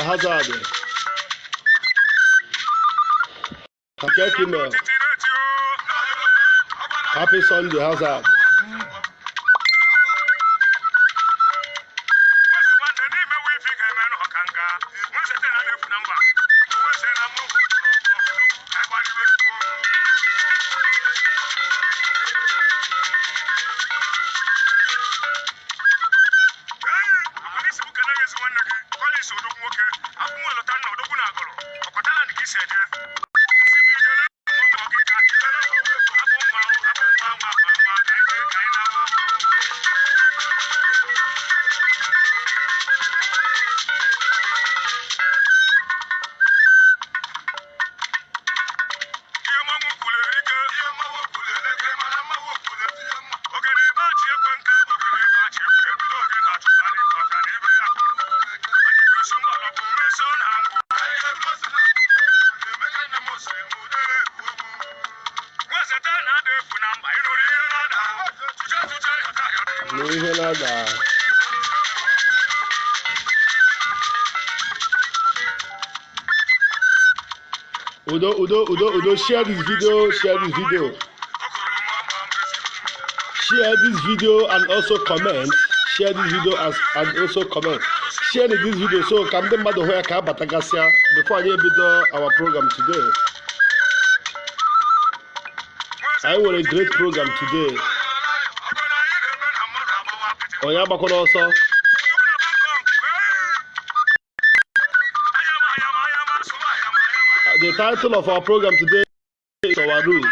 Hazard. Happy Sunday, Hazard. Udo, share this video. Share this video and also comment. Share this video and also comment. Share this video so come the matter where ka batagasia before I begin our program today. I want a great program today. Oya bakono also. The title of our program today is Our Roots.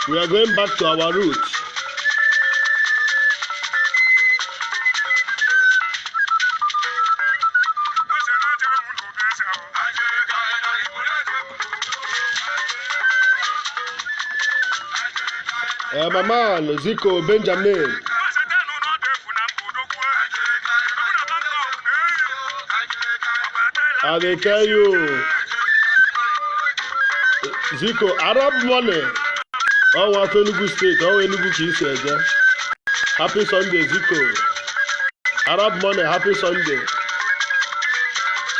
We are going back to our roots. My man, Zico Benjamin. I will tell you, Zico, Arab money. Oh, what Enugu State, oh, Enugu Kisi. Happy Sunday, Zico. Arab money, happy Sunday.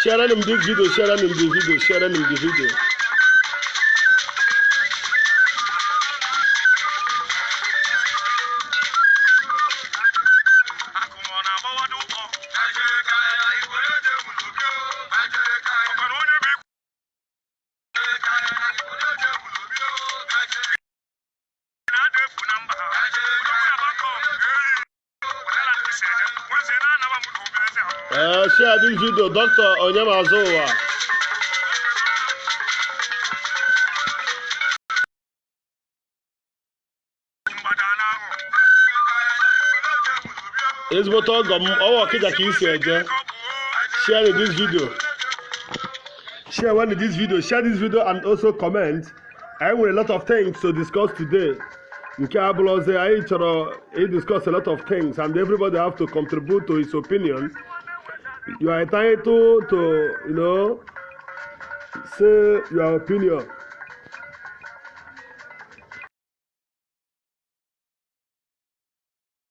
Share them this video, share them the video. Share this video, Dr. Onyemazowa. It's what I share this video. Share this video and also comment. I have a lot of things to discuss today. I discuss a lot of things and everybody have to contribute to his opinion. You are entitled to, say your opinion.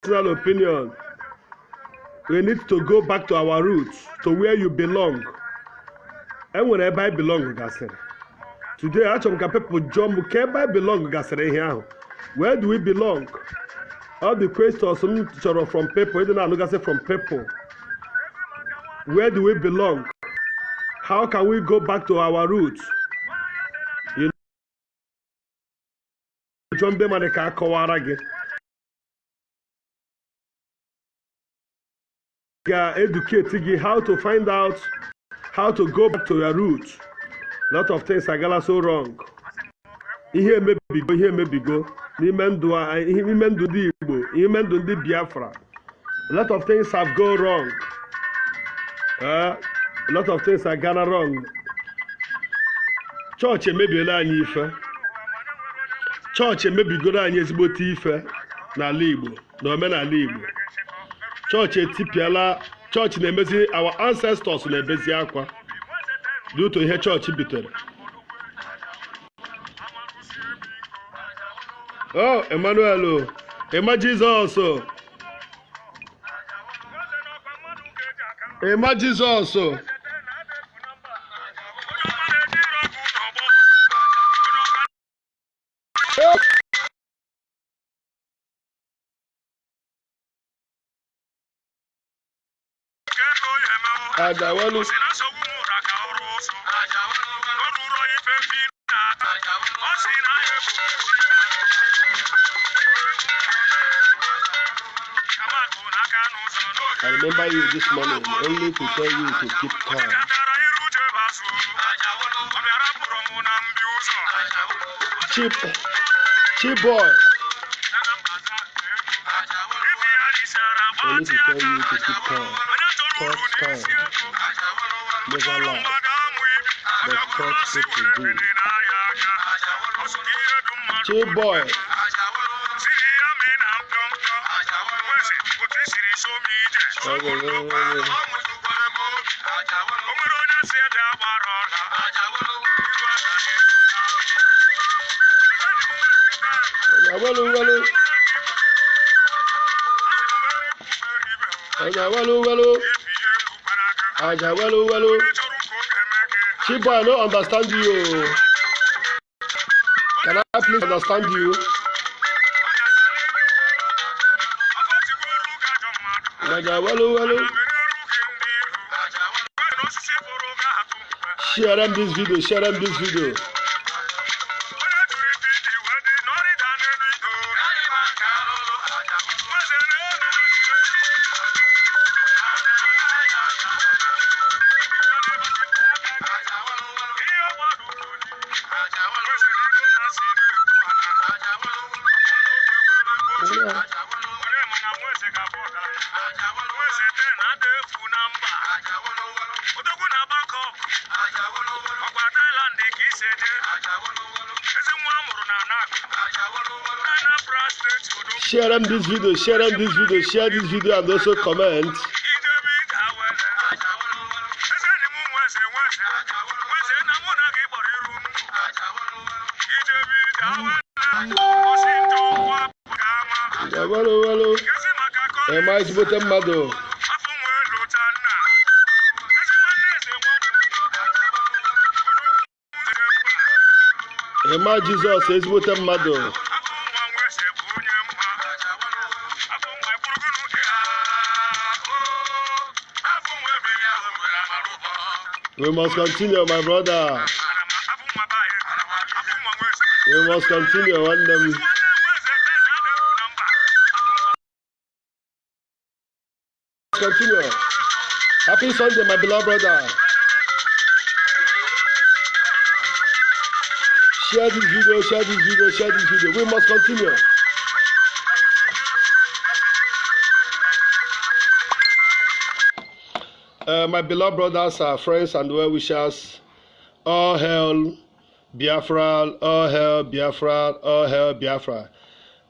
Personal opinion. We need to go back to our roots, to where you belong. And wherever I belong, today, actually, people jump. Wherever I belong, where do we belong? All the questions from people, from people. Where do we belong? How can we go back to our roots? You educate how to find out how to go back to your roots. A lot of things are so wrong. Ihe mebigo. Biafra. A lot of things have gone wrong. A lot of things are gone wrong. chọọchị emebiela anyị ife chọọchị emebigoro anyị ezigbote ife n'ala Igbo na omenala Igbo chọọchị etipiala chọọchị na-emezi our ancestors na-ebezi akwa due to ihe chọọchị bitere. Oh, Emmanuel, Emma Jesus, Emma Jesus. Ajawalu. I remember you this morning only to tell you to keep calm. Cheap boy. Only to tell you to keep calm. Talk calm. Never lie. But talk people do. Cheap boy. Ajawalu. Chibo, I don't understand you. Can I please understand you? Ajawalu. Share them this video. Share this video and also comment. Hello. Am I bottom mado? Am I Jesus is bottom mado? We must continue, my brother. We must continue on them. Continue. Happy Sunday, my beloved brother. Share this video. We must continue. My beloved brothers, friends, and well-wishers, all hail Biafra, all hail Biafra, all hail Biafra.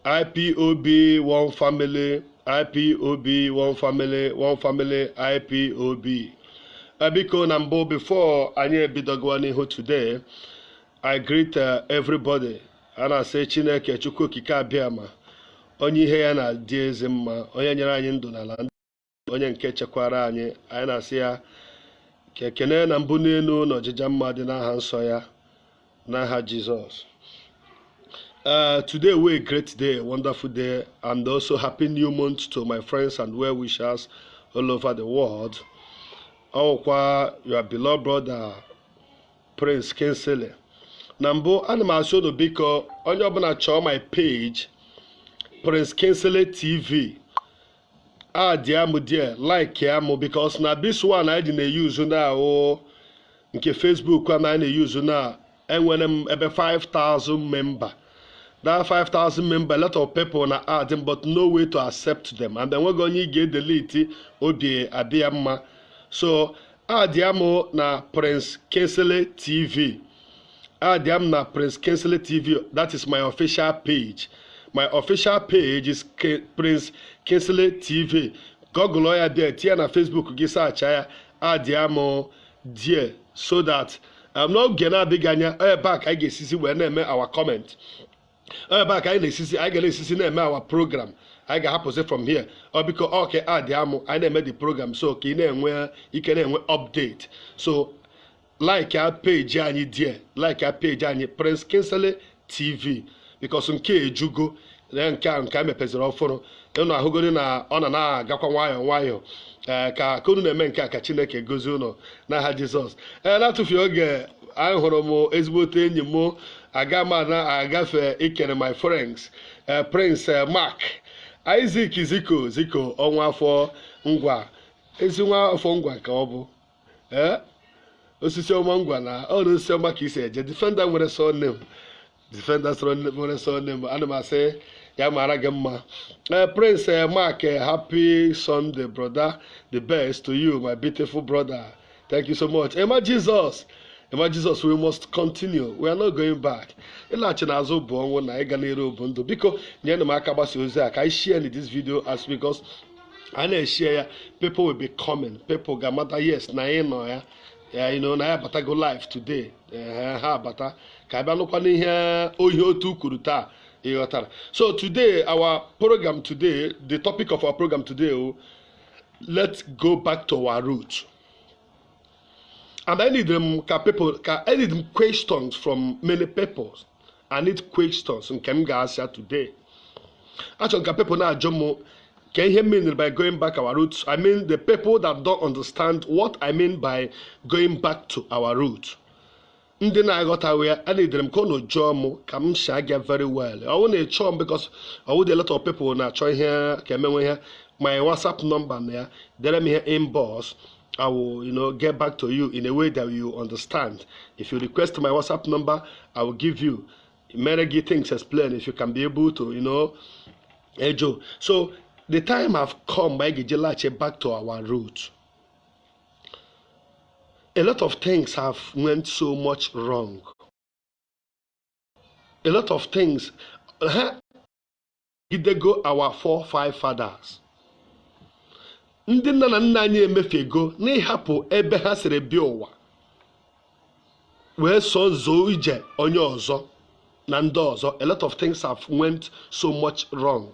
IPOB, one family. IPOB, one family, IPOB. Biko Nambo, before anyị ebidogwa n'ihu today, I greet everybody. And I say Chineke Chukwu Okike Abịama, onye ihe ya na-adị ezi mma, onye nyere anyị ndụ n'ala ndụ, onye nke chekwara anyị na-asị ya ka ekene na mbụ n'elu na ọjịja mma dị n'aha nsọ ya, n'aha Jizọs. Today we a great day, a wonderful day, and also happy new month to my friends and well-wishers all over the world. Your beloved brother Prince Kingsley. Nambo animation biko onye ọbụla chọọ my page Prince Kingsley TV. Add ya mu there, like ya mu, because na this one I didn't use now nke Facebook and I use now enwere ebe 5,000 member. That 5,000 member, a lot of people na add them, but no way to accept them. And then we're going to get delete obi abiyama. So add yamo na Prince Kingsley TV. Adiam na Prince Kingsley TV. That is my official page. My official page is Prince Kingsley TV. Google ya there, tia na Facebook gisa achaya Adiamo there, so that I'm not gonna be ganya. Back I get sisi when I make our comment. Back I get sisi na our program. I get happen say from here. Or because okay Adiamo I na make the program so okay na you can update. So like our page anyị there, like our page anyị Prince Kingsley TV, because nke ejugo nke mepeziri ọfụrụ ịnụ ahụgodi na ọ na-agakwa nwayọọ ka unu na-eme nke a ka Chineke gozie unu n'aha Jizọs. Na-atụfughị oge anyị hụrụ m ezigbote enyi m agafe ikere my friends Prince Mark Isaac Ziko ọnwa afọ ngwa ezi nwa afọ ngwa ka ọ bụ osisi ọma ngwa na ọrụ osisi ọma ka isi eje defender nwere surname ana m asị ya mara gị mma. Prince Mark, happy Sunday brother, the best to you my beautiful brother, thank you so much. Emma Jesus, we must continue, we are not going back. Ịlaghachi n'azụ bụ ọnwụ na ịga n'iru bụ ndụ. Biko nyere m aka gbasa ozi a ka I share this video as because I na-share ya, people will be coming, people ga-amata yes na ị nọ ya. You know, na ya bata go live today. Ha bata ka abịa nụkwa n'ihe ohi otu kwuru taa. So today, our program today, the topic of our program today, let's go back to our roots. And I need questions from many people. I need questions from Kemgasa today. Actually, people now can you mean by going back our roots? I mean the people that don't understand what I mean by going back to our roots. Ndị na-aghọta wee a need them kono jọọ ka m shagya very well. I want to chọọ because I would a lot of people na-achọ ihe ka emenwe ihe. My WhatsApp number there, dere m ihe inbox. I will, get back to you in a way that you understand. If you request my WhatsApp number, I will give you many things explain if you can be able to, Ejo. So the time have come by Gijelache back to our roots. A lot of things have went so much wrong. A lot of things. Did they go our 4-5 fathers? Ndị nna na nna anyị emefego n'ịhapụ ebe ha siri bịa ụwa wee so zoo ije onye ọzọ na ndị ọzọ. A lot of things have went so much wrong,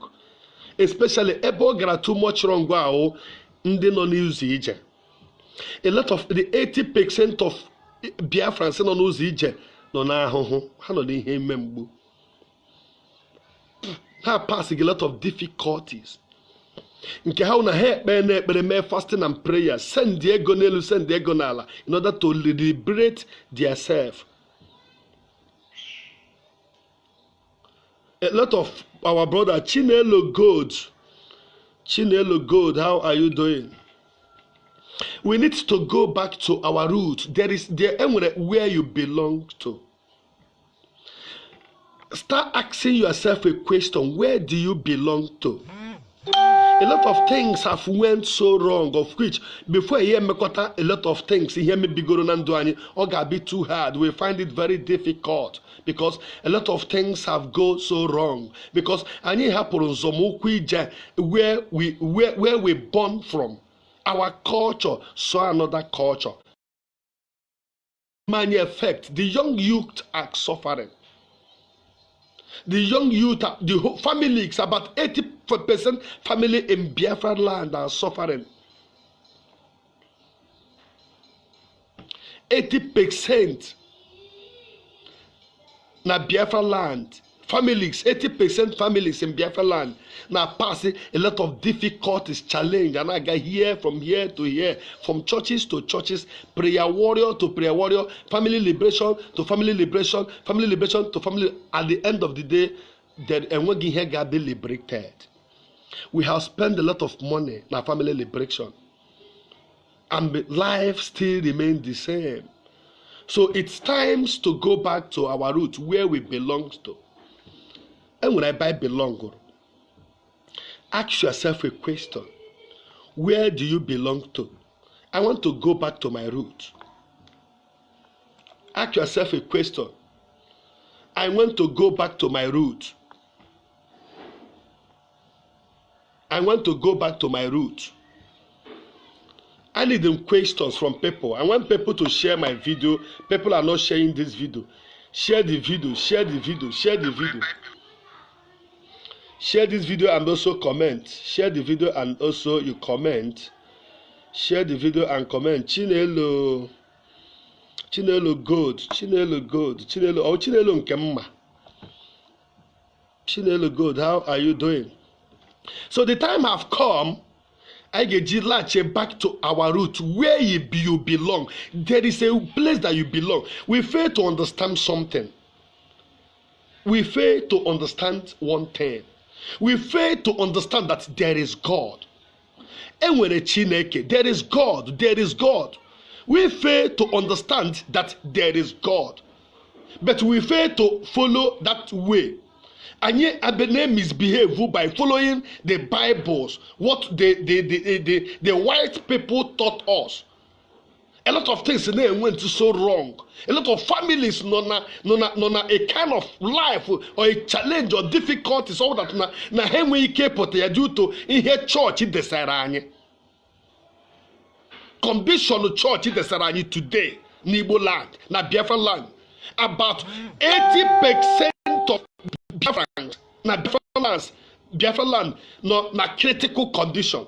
especially ebe ọ gara too much wrong ahụ ndị nọ n'ụzọ ije. A lot of the 80% of Biafrans nọ n'ụzọ ije nọ n'ahụhụ, ha nọ n'ihe ime mgbu, ha passing a lot of difficulties. Nke ha na ha ekpere mee fasting and prayer, send ego n'elu send ego n'ala in order to liberate themselves. A lot of our brother Chinelo Gold, how are you doing? We need to go back to our roots. There is where you belong to. Start asking yourself a question: where do you belong to? A lot of things have went so wrong, of which before I hear Mekota, a lot of things hear me bigoro nanduani or gonna be too hard. We find it very difficult because a lot of things have gone so wrong. Because ani hapuru zomukwija where we born from. Our culture saw another culture. Many effect. The young youth are suffering. The young youth, the whole families, about 80% family in Biafra land are suffering. 80% na Biafra land. Families, 80% families in Biafra land now passing a lot of difficulties, challenge, and I got here from here to here, from churches to churches, prayer warrior to prayer warrior, family liberation to family liberation, family liberation to family. At the end of the day, and when here got be liberated, we have spent a lot of money on family liberation, and life still remains the same. So it's time to go back to our roots where we belong to. And when I buy belong, ask yourself a question: where do you belong to? I want to go back to my roots. Ask yourself a question: I want to go back to my root. I want to go back to my root. I need them questions from people. I want people to share my video. People are not sharing this video. Share the video, share the video, share the video. Share this video and also comment. Share the video and also you comment. Share the video and comment. Chinelo good. Chinelo good. Chinelo Nkemma. Chinelo good. How are you doing? So the time have come. I get you back to our root where you belong. There is a place that you belong. We fail to understand something. We fail to understand one thing. We fail to understand that there is God. And when a Chineke, there is God. There is God. We fail to understand that there is God. But we fail to follow that way. And yet Abene misbehave by following the Bibles, what the white people taught us. A lot of things in there went so wrong. A lot of families nona a kind of life or a challenge or difficulties all that na henwe ike pote ya due to ihe church desara anyị. Condition church desara anyị today in Igbo land, na Biafra land. About 80% of Biafra land no na critical condition.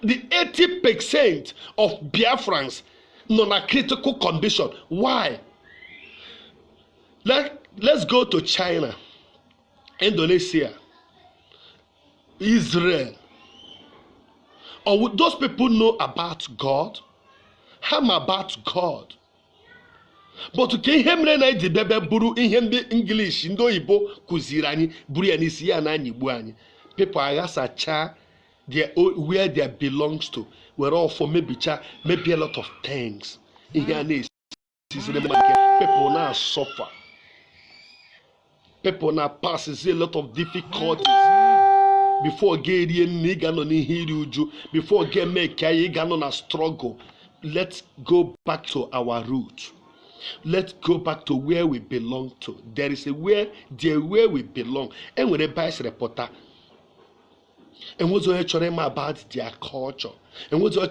The 80% of Biafrans no na critical condition. Why? Let's go to China, Indonesia, Israel. Or would those people know about God? How about God? But to ke ihe mere na iji bebe buru ihe ndị English ndị oyibo kụziri anyị buru ya n'isi ya na anyị Igbo anyị. People aghasacha where they belongs to. We're all for maybe a lot of things. People now suffer. People now pass a lot of difficulties. Before getting before get make a struggle. Let's go back to our roots. Let's go back to where we belong to. There is a where we belong. And when a bias reporter, and what's your about their culture, and what's your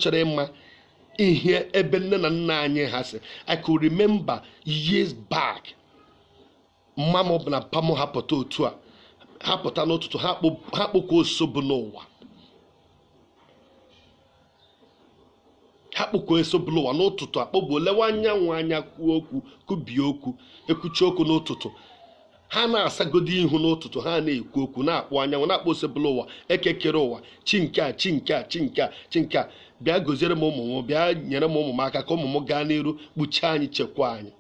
in here, I could remember years back, Mama na Pamo Hapoto tour, Hapotano to Hapo Sobunowa. Hapuko esoblo ano tutu akpobo lewanya nwanya kuoku kubioku ekuchoku n'ụtụtụ ha na-asagodi ihu n'ụtụtụ ha na-ekwu okwu na-akpọ anya na-akpọ oseblo ụwa ekekere ụwa chinka bịa goziere m ụmụ m bịa nyere m ụmụ m aka ka ụmụ m gaa n'iru kpuchie anyị chekwa anyị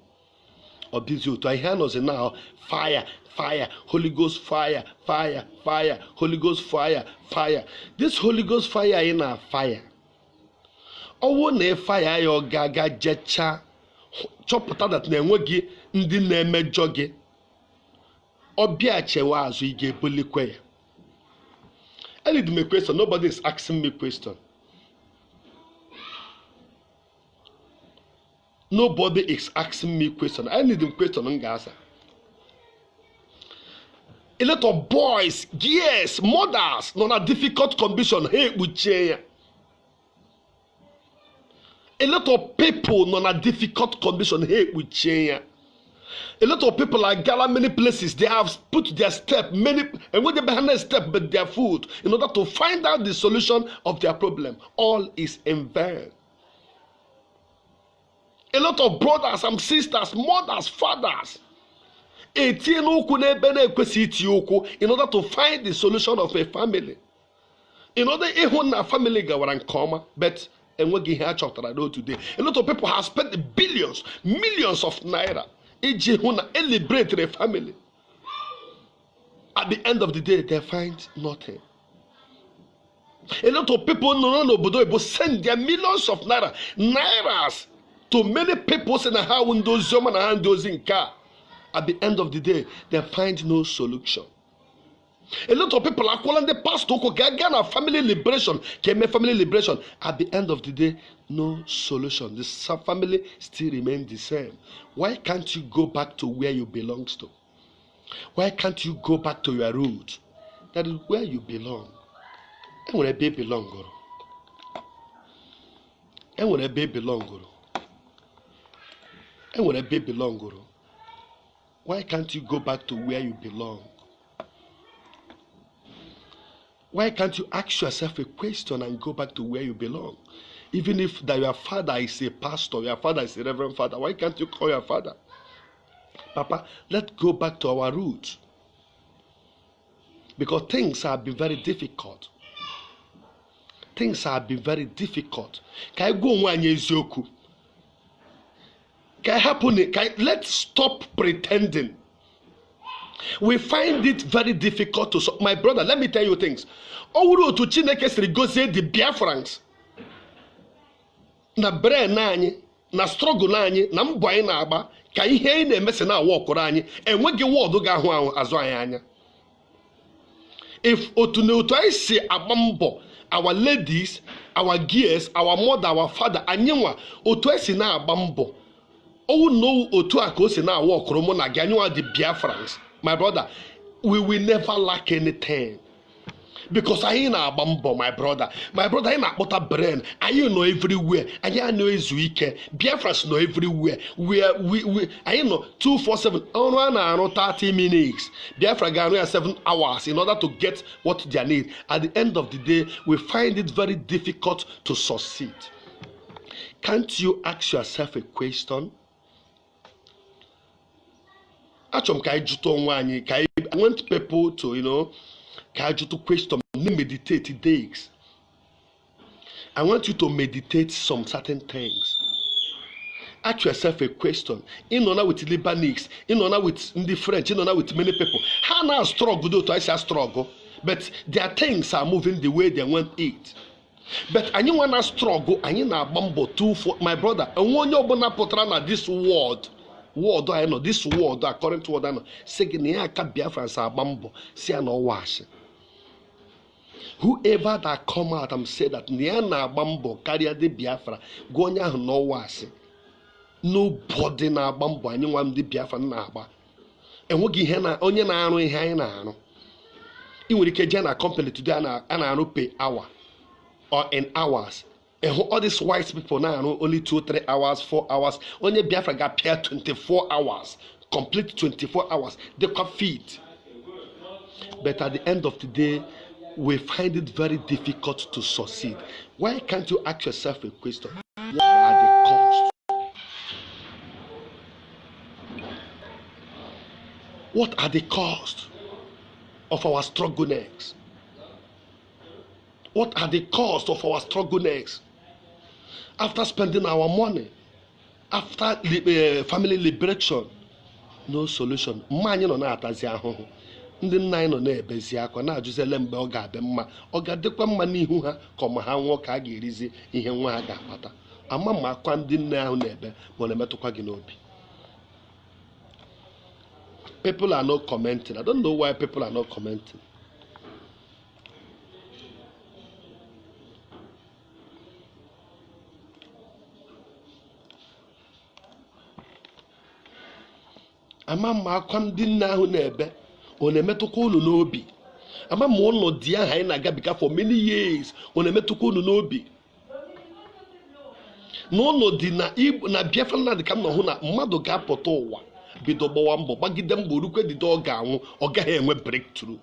obizi otu ihe anọzi na fire Holy Ghost fire Holy Ghost fire this Holy Ghost fire in a fire. Owo na fire ya gaga jecha chọpụta that na enweghị ndị na-emejọ gị ọbịa chewa azụ ị ga-ebolikwe ya. I need me question. Nobody is asking me question. Nobody is asking me question. I need them question on Gaza. A lot of boys, yes, mothers, non a difficult condition. Hey, buche. A lot of people non a difficult condition. Hey, buche. A lot of people are gathered many places. They have put their step many, and when they behind their step, but their food in order to find out the solution of their problem. All is in vain. A lot of brothers and sisters, mothers, fathers, in order to find the solution of a family. In order to family come, but and what he had talked about today. A lot of people have spent billions, millions of naira. Liberate their family. At the end of the day, they find nothing. A lot of people send their millions of nairas to many people in how those and those in car. At the end of the day, they find no solution. A lot of people are calling the pastor Ghana family liberation. Family liberation. At the end of the day, no solution. The family still remain the same. Why can't you go back to where you belong to? Why can't you go back to your root? That is where you belong. And where a baby belong. And where a baby belong. And where a baby belong. Why can't you go back to where you belong? Why can't you ask yourself a question and go back to where you belong? Even if that your father is a pastor, your father is a reverend father, why can't you call your father? Papa, let's go back to our roots. Because things have been very difficult. Things have been very difficult. Can I go on Yezoku? Can I happen? Let's stop pretending. We find it very difficult to. My brother, let me tell you things. Owuru to Chineke siri gozie the Biafrans. Na brain anyị, na struggle anyị, na mbọ anyị na-agba ka ihe anyị na-emesi na awọkụrụ anyị enweghị wọdụ ga-ahụ azụ anyị anya. If otu na otu anyị si agba mbọ, our ladies, our girls, our mother, our father, anyị nwa otu anyị si na-agba mbọ. Owu no otu a ka o si na awọkụrụ mụ na gị anyị nwa the Biafrans. My brother, we will never lack anything. Because I ain't a bumbo, my brother. My brother ain't not a brain. I know everywhere. I know is weak. Biafras know everywhere. I know 247 on 30 minutes. Biafra Ghana 7 hours in order to get what they need. At the end of the day, we find it very difficult to succeed. Can't you ask yourself a question? I want people to, to question, meditate days. I want you to meditate some certain things. Ask yourself a question. In honor with Lebanese, in honor with the French, in honor with many people. How now struggle though? I say struggle, but their things are moving the way they want it. But I wanna struggle. I na bumble too for my brother. And when you open up this world. Word I know this word according to what I know. Segenia ka Biafra sa bambo si no wash. Whoever that come out and say that na bambo carry the Biafra go nya no wash. Nobody na bambo any one the Biafra na agba. Enwogi ihe na onye na arụ ihe anyị na arụ. I nwere ike je na company today na arụ pay hour or in hours. And all these white people now only 2-3 hours, 4 hours. Only Biafra got paid 24 hours, complete 24 hours. They can feed. But at the end of the day, we find it very difficult to succeed. Why can't you ask yourself a question? What are the costs? What are the costs of our struggle next? What are the costs of our struggle next? After spending our money, after family liberation, no solution. Many no na atazi ahụhụ. Ndị nna anyị nọ na-ebezi akwa na-ajụzele mgbe ọ ga-adị mma. Ọ ga-adịkwa mma n'ihu ha ka ma ha nwụọ ka a ga-erizi ihe nwa ha ga-akpata. Ama ma akwa ndị nne ahụ na-ebe ma na-emetụkwa gị n'obi. People are not commenting. I don't know why people are not commenting. Ama ma akwa ndị nne ahụ na-ebe ọ na-emetụkwa unu n'obi. Ama ma ụlọ di ahụ anyị na-agabiga for many years ọ na-emetụkwa unu n'obi. N'ụlọ di na Biafra na dị ka m na hụ na mmadụ ga-apụta ụwa bido gbawa mbọ gbagide mbọ rukwe dide ọ ga-anwụ ọ gaghị enwe breakthrough.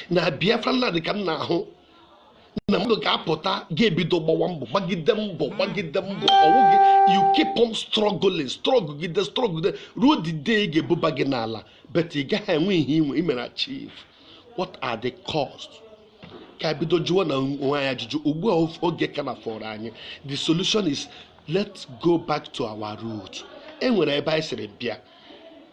Na Biafra na dị ka m na-ahụ na mmadụ ga-apụta ga-ebido gbawa mbọ gbagide mbọ ọwụghị you keep on struggling struggle ruo the day ị ga-ebuba gị n'ala but ị gaghị enwe ihe imere achieve. What are the costs? Ka bido jụọ na onwe anyị ajụjụ ugbu a oge ka na fọrọ anyị. The solution is let's go back to our root. Enwere ebe anyị siri bịa.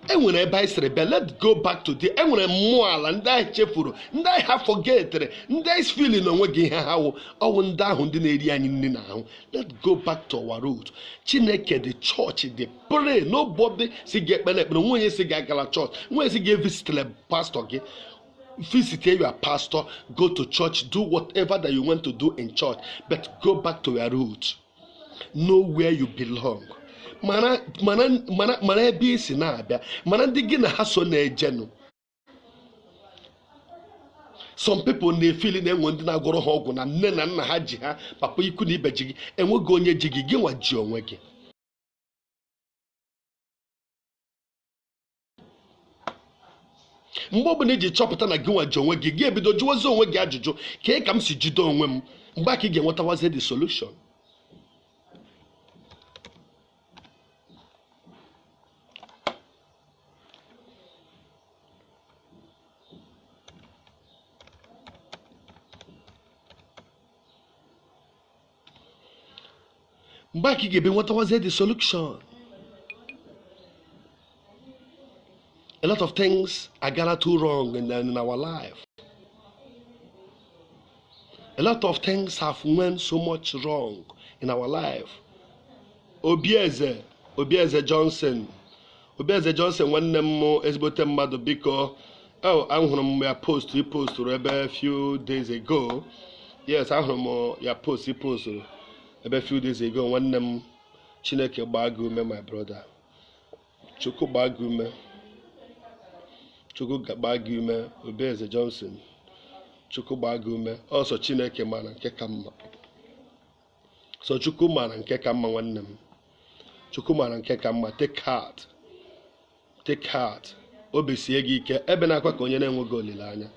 enwere ebe anyị sịrị bịa, let's go back to the enwere mmụọ ala ndị anyị chefuru, ndị anyị ha forgetere, ndị anyị fili na onwe gị ihe ha ọwụ ndị ahụ ndị na-eri anyị nri n'ahụ. Let's go back to our root. Chineke the church dey pray. Nobody si gị ekpere ekpere, nwenye si gị agala church, nwenye si gị visitele pastor gị. Visit your pastor, go to church, do whatever that you want to do in church, but go back to your root. Know where you belong. Mana ebe isi na-abịa, mana ndị gị na ha so na-ejenụ. Some people na-efili na-enwe ndị na-agwọrọ ha ọgwụ na nne na nna ha ji ha, papa ikwu na ibe ji gị, enweghị onye ji gị, gị nwa ji onwe gị. Mgbe ọ bụla iji chọpụta na gị nwa ji onwe gị, gị ebido jụwazi onwe gị ajụjụ, kee ka m si jide onwe m, mgbe aka ị ga-enwetawazi the solution. Mgbe aka ị ga-ebe nwetawazi the solution. A lot of things are gonna too wrong in our life. A lot of things have went so much wrong in our life. Obieze Johnson, nwanne m ezigbote mmadụ, biko ahụrụ m ya post he posturu ebe a few days ago. Yes, ahụrụ m ya post he posturu ebe a few days ago. Nwanne m, Chineke gbaa gị ume, my brother. Chukwu gbaa gị ume. Chukwu gbaa gị ume, Obieze Johnson. Chukwu gbaa gị ume. Ọsọ Chineke mara nke ka mma. So Chukwu mara nke ka mma, nwanne m. Chukwu mara nke ka mma. Take heart. Take heart. Obi sie gị ike. Ebe na-akwa ka onye na-enweghị olileanya.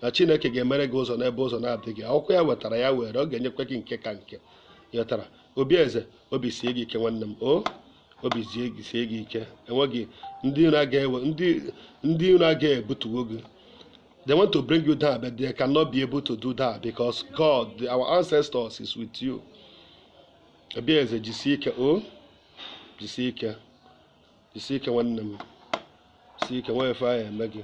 Na Chineke ga-emere gị ụzọ n'ebe ụzọ na-adịghị. Akwụkwọ ya wetara ya were, ọ ga-enyekwa gị nke ka nke. Yọtara. Obieze, obi sie gị ike, nwanne m. Obi sie gị ike. Enweghị ndị iro aga ebutuwo gị. They want to bring you down, but they cannot be able to do that because God, our ancestors, is with you. Obieze, jisie ike, jisie ike. Jisie ike, nwanne m. Jisie ike, nwa efe anyị eme gị.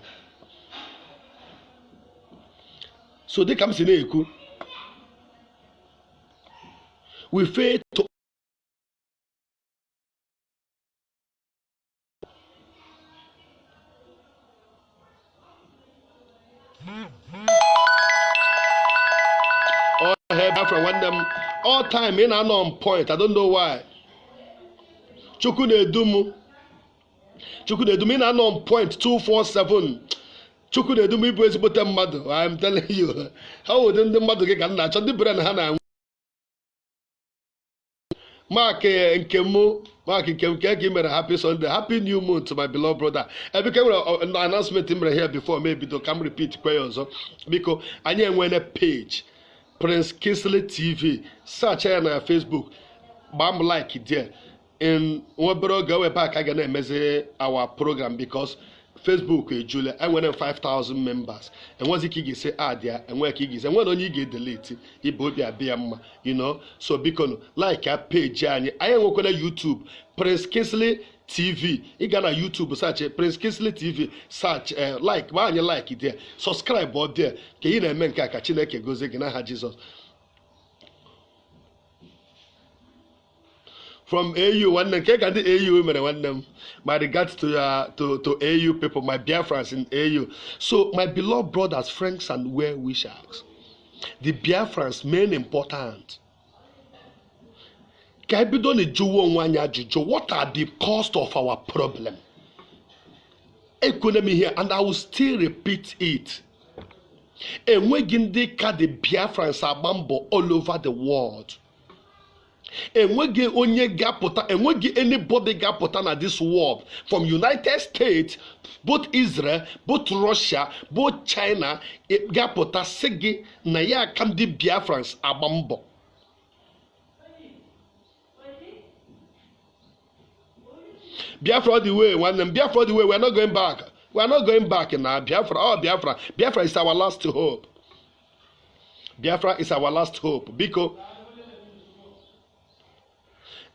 So dịka m si na-ekwu, we fail to from one them all time in and on point. I don't know why. Chukwu na-edum in and on point 247. Chukwu na-edum ibu ezigbote mmadụ. I'm telling you. How would ndị mmadụ gị ka nna achọ ndị bere na ha na Mark Nkemu ka mere happy Sunday, happy new month to my beloved brother. I became an announcement here before, maybe to come repeat prayers because I need a page. Prince Kingsley TV, search here on Facebook, bam like it there. And one brother go back again measure our program because Facebook Julia I went 5,000 members. And once you say there and where you and when only get delete it would be a you know. So because like a page and I am working on YouTube, Prince Kingsley TV. You got a YouTube search Prince Kingsley TV, search like why you like it there. Subscribe out there. Can you men kaka Chineke goes again Jesus. From AU, one them cake and the AU women, one them. My regards to AU people, my Biafrans in AU. So, my beloved brothers, friends, and well-wishers, the Biafrans main important. What are the cost of our problem? Economy here, and I will still repeat it. And we the Biafrans are bambo all over the world. Enweghị onye ga-apụta, enweghị anybody ga-apụta na this world from United States, both Israel, both Russia, both China, ga-apụta sị gị na ya aka ndị Biafrans agba mbọ. Biafra the way, Biafra the way, we are not going back. We are not going back in Biafra. Oh, Biafra. Biafra is our last hope. Biafra is our last hope because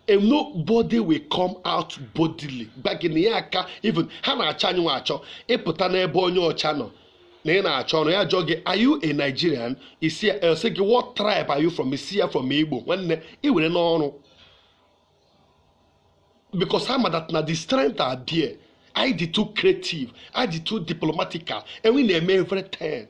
and nobody will come out bodily. Back in the aka, even Hana Chanyu Acho, Eputane Bonyo Chano, Nena Chono, Jogi, are you a Nigerian? Is here, what tribe are you from? Is here from Igbo? When he will know. Because I'm that na the strength are there. I did too creative, I did too diplomatical, and we name everything.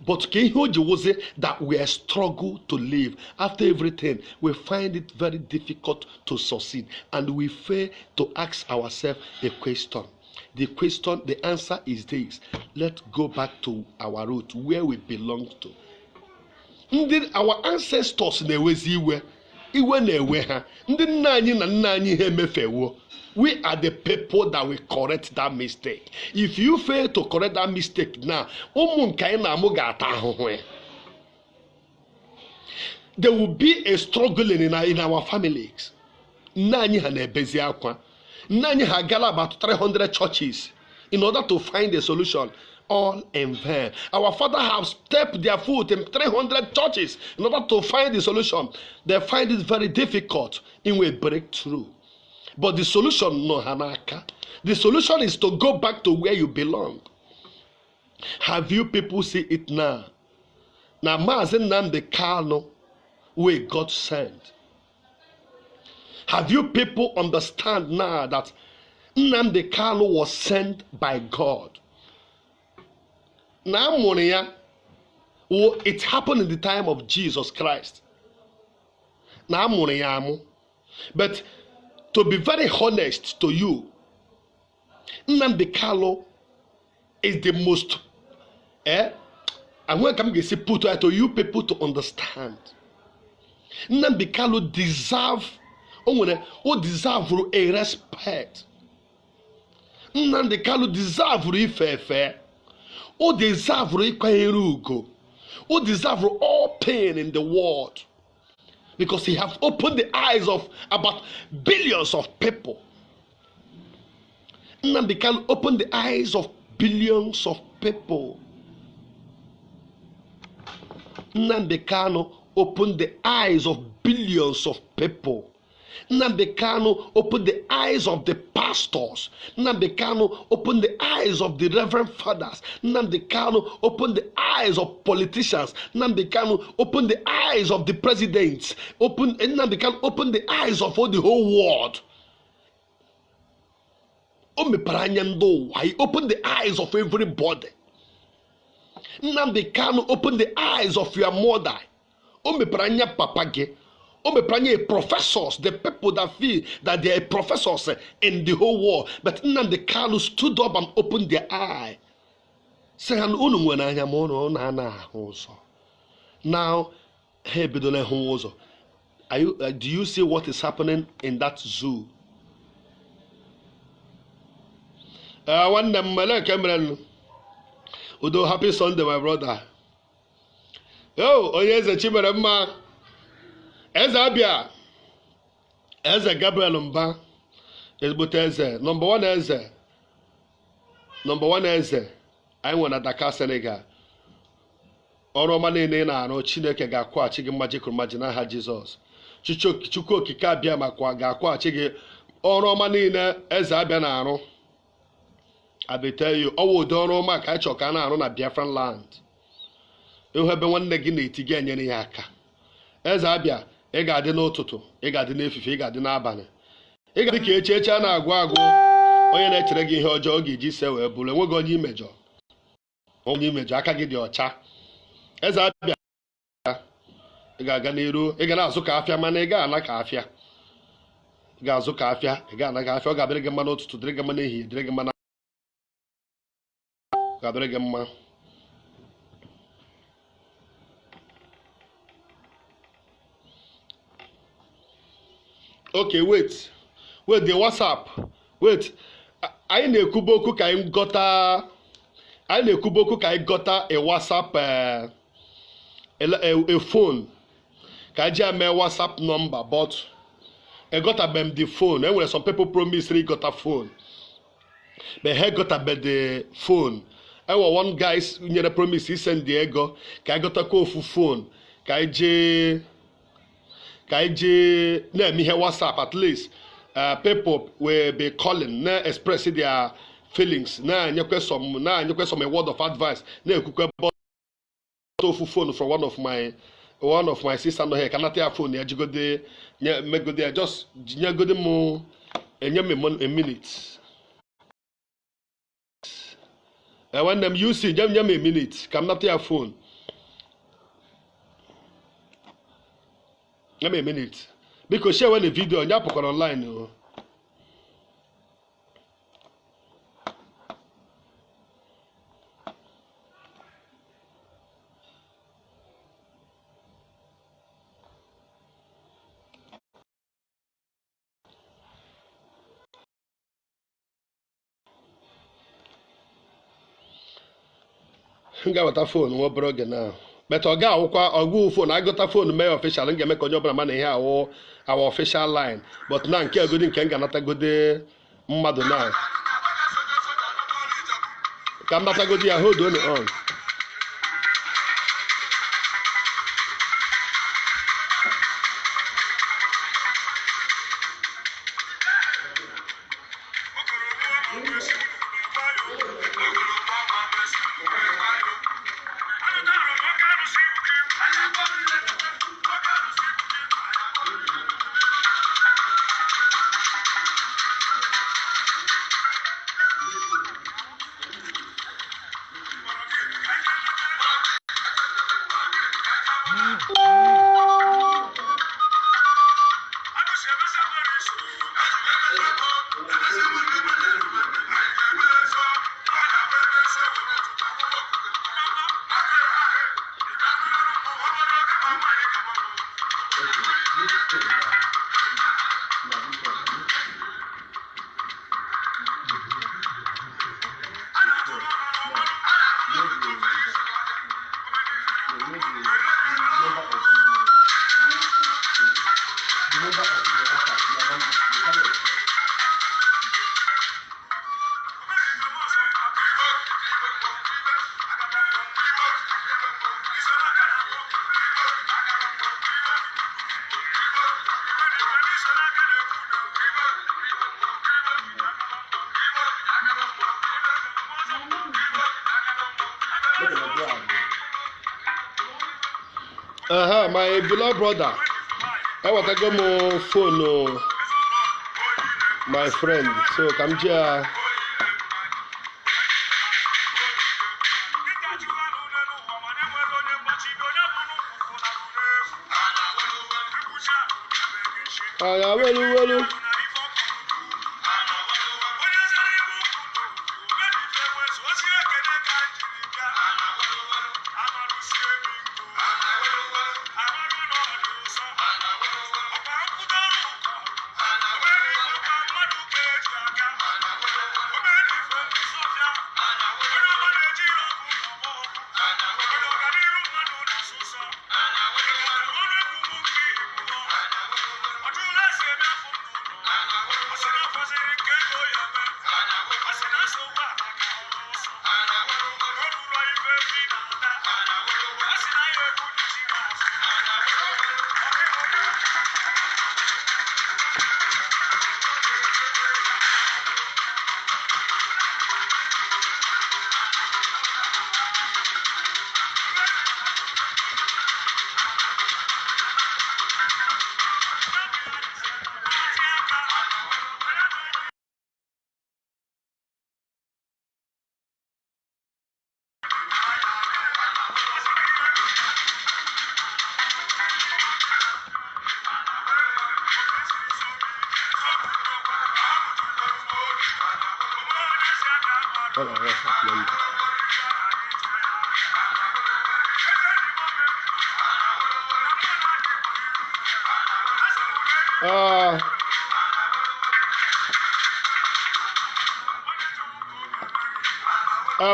But can you say that we are struggle to live after everything? We find it very difficult to succeed, and we fail to ask ourselves a question. The answer is this: let's go back to our root, where we belong to. Indeed, our ancestors iwe na-ewe ha. Ndị nna anyị na nna anyị ha emefewo. We are the people that will correct that mistake. If you fail to correct that mistake now, there will be a struggle in our families. Nani hanebezi akwa. Nani hagala about 300 churches in order to find a solution. All in vain. Our father have stepped their foot in 300 churches in order to find the solution. They find it very difficult in a breakthrough. But the solution, no hanaka. The solution is to go back to where you belong. Have you people see it now? Now, Mazen Nnamdi Kanu, where God sent. Have you people understand now that Nnamdi Kanu was sent by God? Now, it happened in the time of Jesus Christ. Now, but to be very honest to you, Nnamdi Kanu is the most, and when I say put to you people to understand, Nnamdi Kanu deserve a respect. Nnamdi Kanu deserve ifefe. O deserve ikwayerugo. O deserve all pain in the world. Because he has opened the eyes of about billions of people. Nnamdi Kanu opened the eyes of billions of people. Nnamdi Kanu opened the eyes of billions of people. Nnamdi Kanu opened the eyes of the pastors. Nnamdi Kanu opened the eyes of the reverend fathers. Nnamdi Kanu opened the eyes of politicians. Nnamdi Kanu opened the eyes of the presidents. Nnamdi Kanu opened the eyes of all the whole world. He opened the eyes of everybody. Nnamdi Kanu opened the eyes of your mother. Professors, the people that feel that they are professors in the whole world. But Nnamdi Kanu stood up and opened their eye. Now, do you see what is happening in that zoo? Udo, happy Sunday, my brother. Yo, Onyeze Chimeremma. Eze Abia. Eze Gabriel Mba. Ezigbote eze. Number one eze. Anyị nwe na Dakar, Senegal. Ọrụ ọma niile na-arụ Chineke ga-akwụghachi gị mmaji kwuru mmaji n'aha Jizọs. Chukwu okike abịa makwa ga-akwụghachi gị ọrụ ọma niile eze Abia na-arụ. I will tell you, ọwụ ụdị ọrụ ọma ka anyị chọrọ ka a na-arụ na Biafran land. Ịhụ ebe nwanne gị na-eti gị enyere ya aka. Eze Abia, ị ga-adị n'ụtụtụ, ị ga-adị n'efife, ị ga-adị n'abalị. Ị ga-adị ka echi a na-agwụ agwụ. Onye na-echere gị ihe ọjọọ oge iji ise wee bụrụ enweghị onye imejọ. Onye imejọ aka gị dị ọcha. Eze Abia, ị ga-aga n'iru, ị ga na-azụ ka afịa mana ị ga-ana ka afịa. Ị ga-azụ ka afịa, ị ga-ana ka afịa, ọ ga-adịrị gị mma n'ụtụtụ, dịrị gị mma n'ehihie, dịrị gị mma ga-adịrị gị mma. Okay, wait the WhatsApp. Wait, anyị na-ekwuba okwu ka anyị gọta a WhatsApp a phone ka anyị eme WhatsApp number, but I got about the phone. Anyway, some people promise they got a phone, but he got about the phone. I want one guy nyere promise he send the ego ka I got a call for phone ka ka ije na-eme ihe WhatsApp at least people will be calling na express their feelings na anyekwe some a word of advice na ekwukwe ofu phone from one of my sister no here kanata ya phone ya jigode megode ya just nyegode mu enye me a minute when them use jam a minute kanata ya phone a minute because share when the video nya pokon online o nga wata phone wo bro ge na but oga awukwa ogu phone I got a phone me official nga me konyo bra man here our official line but na nke agodi nke nga nata gode mmadu na ka nata godi ya hold on my beloved brother I want to go more phone my friend so come here well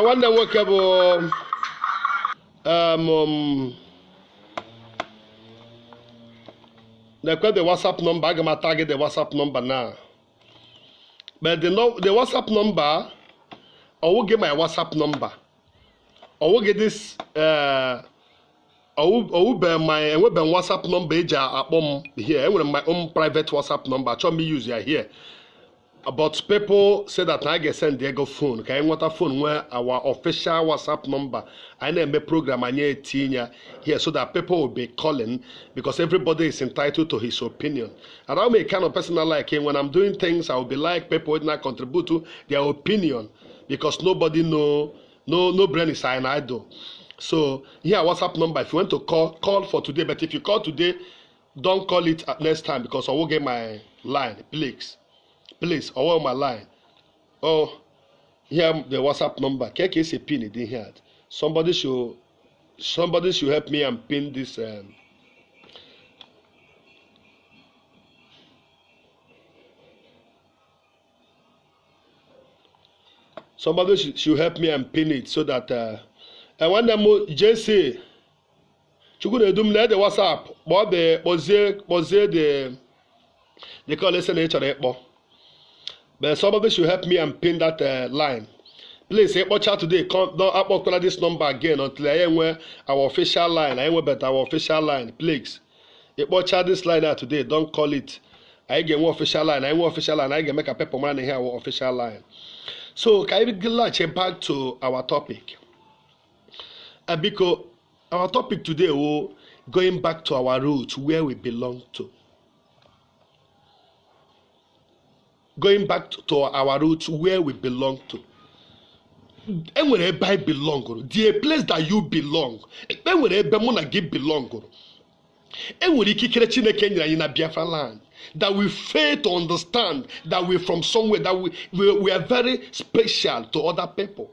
one day work about the WhatsApp number. I'm gonna target the WhatsApp number now. But the WhatsApp number, I will get my WhatsApp number. I will get this. I my WhatsApp number here. My own private WhatsApp number. Show me use here. But people say that I get send their phone. Okay, I want a phone where our official WhatsApp number. I name a program here so that people will be calling because everybody is entitled to his opinion. And I'm a kind of person I like him. When I'm doing things, I will be like people would not contribute to their opinion because nobody no brain is an idol. So here WhatsApp number. If you want to call for today. But if you call today, don't call it next time because I will get my line, please. Please, I want my line. Oh, here the WhatsApp number. KKC pin it in here. Somebody should help me and pin this. Somebody should help me and pin it so that. And when them JC, you could do the WhatsApp. But the call listen each other. But somebody should help me and pin that line. Please, watch out today. Don't upload this number again until I am where our official line. I am better our official line. Please, watch out this line out today. Don't call it. I get one official line. I want official line. I get make a paper money here. Our official line. So, can I get back to our topic? Because our topic today will going back to our roots, where we belong to. Going back to our roots, where we belong to. And wherever I belong, the place that you belong, and wherever I belong, and when you in a Biafra land, that we fail to understand that we're from somewhere, that we are very special to other people.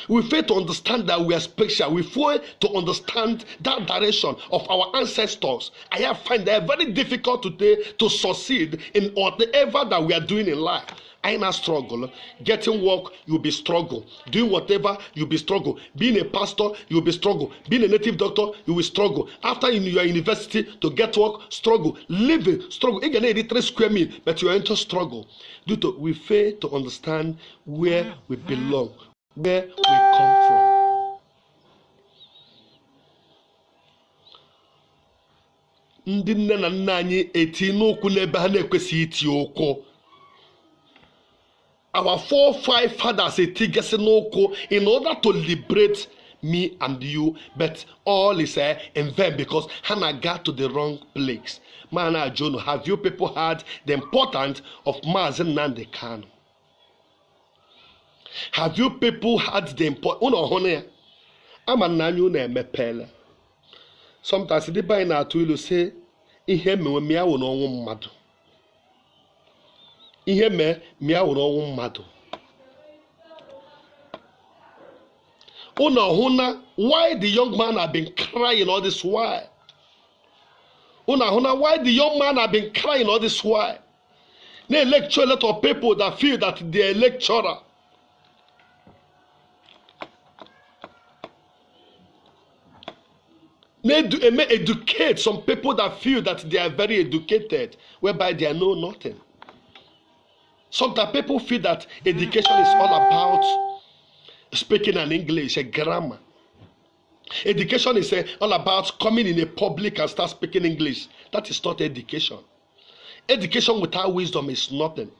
We fail to understand that we are special. We fail to understand that direction of our ancestors. I have found that very difficult today to succeed in whatever that we are doing in life. I not struggle. Getting work, you'll be struggle. Doing whatever, you'll be struggle. Being a pastor, you'll be struggle. Being a native doctor, you will struggle. After in your university to get work, struggle. Living, struggle. You get 3 square meal, but you are into struggle. Due to we fail to understand where we belong. Where we come from. Ndị nne na nna anyị eti n'okwu n'ebe ha na-ekwesịghị iti okwu. Our 4-5 fathers etigasi n'okwu in order to liberate me and you, but all is in vain because Hannah got to the wrong place. Mana Jono, have you people heard the importance of Mazi Nnamdi Kanu? Have you people had the important? Sometimes the Bible na to you say, "Ihe me mia wo no nwu mmadu." Ihe me mia wo no nwu mmadu. Why the young man have been crying all this while? Why the young man have been crying all this while? They lecture a lot of people that feel that they are lecturer. May educate some people that feel that they are very educated, whereby they know nothing. Sometimes people feel that education is all about speaking an English, a grammar. Education is all about coming in a public and start speaking English. That is not education. Education without wisdom is nothing.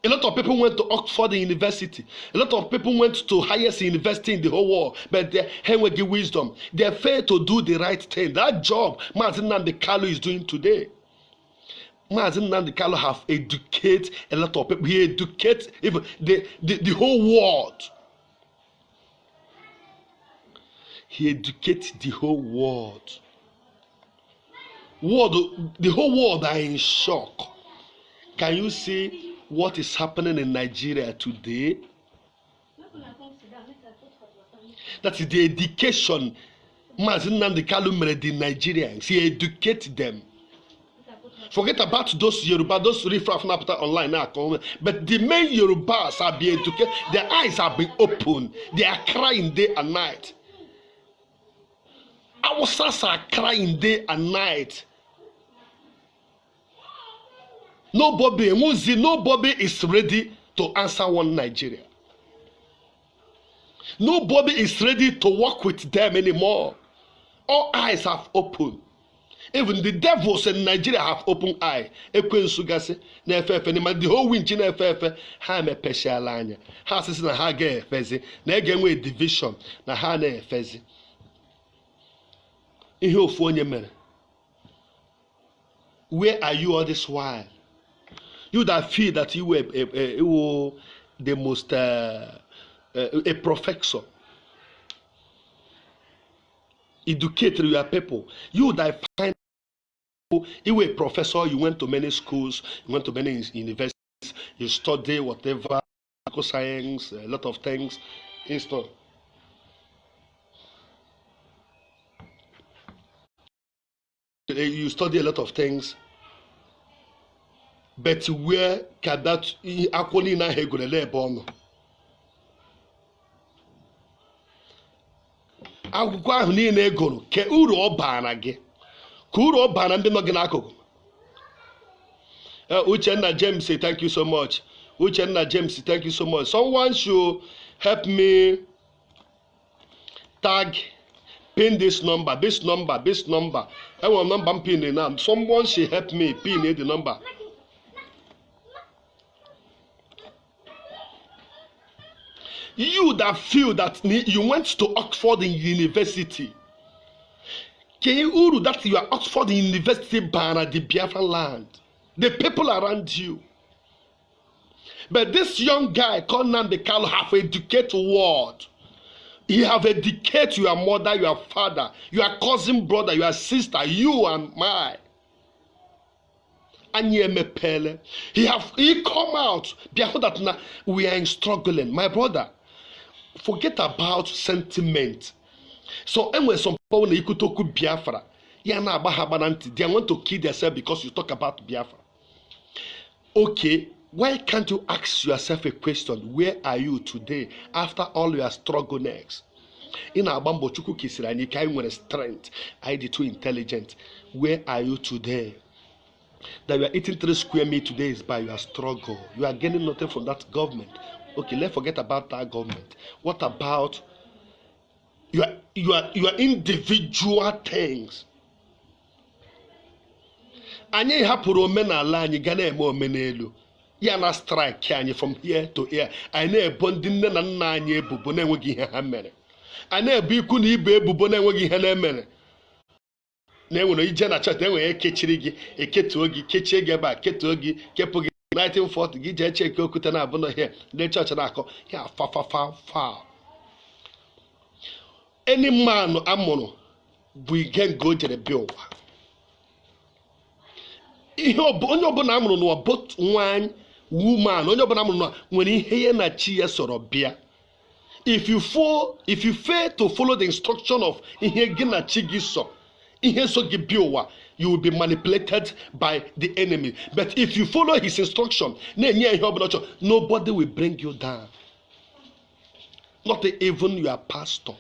A lot of people went to Oxford University. A lot of people went to highest university in the whole world, but they haven't given wisdom. They failed to do the right thing. That job Mazi Nnamdi Kanu is doing today. Mazi Nnamdi Kanu have educated a lot of people. He educates even the whole world. He educates the whole world. The whole world are in shock. Can you see what is happening in Nigeria today? That is the education Mazi Nnamdi Kanu made the Nigerians. He educated them. Forget about those Yoruba, those riffraff online now. But the main Yorubas are being educated. Their eyes have been opened. They are crying day and night. Our sons are crying day and night. Nobody is ready to answer one Nigeria. Nobody is ready to work with them anymore. All eyes have opened. Even the devils in Nigeria have open eye. Ekwensu gasi na efefe ni ma the whole winch na efefe ha me special anya. Ha sisi na ha ga efezi na ege nwe division na ha na efezi. Ihe ofu onye mere. Where are you all this while? You that feel that you were the most a professor, educated your people. You that find you were a professor, you went to many schools, you went to many universities, you study whatever, science, a lot of things. You study a lot of things. But where can that actually na hegolele bono? Akwụkwọ ahụ niile egoro ke uru ọ baara gị ka uru ọ baara ndị nọ gị n'akụkụ. Uchenna James say thank you so much. Uchenna James, thank you so much. Someone should help me tag, pin this number. I want number I'm pinning now. Someone should help me pin the number. You that feel that you went to Oxford University. Can you uru that you are Oxford University banner the Biafra land? The people around you. But this young guy called Nnamdi Kanu have educated word. He have educated your mother, your father, your cousin, brother, your sister, you and my. He come out. That we are struggling. My brother, forget about sentiment. So when some people talk Biafra, they want to kill themselves because you talk about Biafra. Okay, why can't you ask yourself a question? Where are you today after all your struggle next? In Abambo Chuku Kisira, and you carry with strength, I did too intelligent. Where are you today? That you are eating 3 square meals today is by your struggle. You are getting nothing from that government. Okay, let's forget about that government. What about your individual things? Anyị hapụrụ omenala anyị ga na-eme omenelu. Ya na strike anyị from here to here. Anyị na-ebo ndị nne na nna anyị ebubo na-enweghị ihe ha mere. Anyị na-ebo ikwu na ibe ebubo na-enweghị ihe na-emere. Na-enwere ije na church na-enwere ekechiri gị, eketuo gị, kechie gị ebe a, ketuo gị, kepụ gị 1940 gị jee cheke okwute na abụnọ here. Ndị church na-akọ ya fa. Any man amụrụ bụ ige ngo jere bịa ụwa. Ihe onye ọbụla amụrụ n'ụwa both nwanyị woman onye ọbụla amụrụ n'ụwa nwere ihe ya na chi ya sọrọ bịa. If you fail to follow the instruction of ihe gị na chi gị sọ, ihe so gị bịa ụwa, you will be manipulated by the enemy. But if you follow his instruction, na-enye ihe ọbụla chọ, nobody will bring you down. Not even your pastor.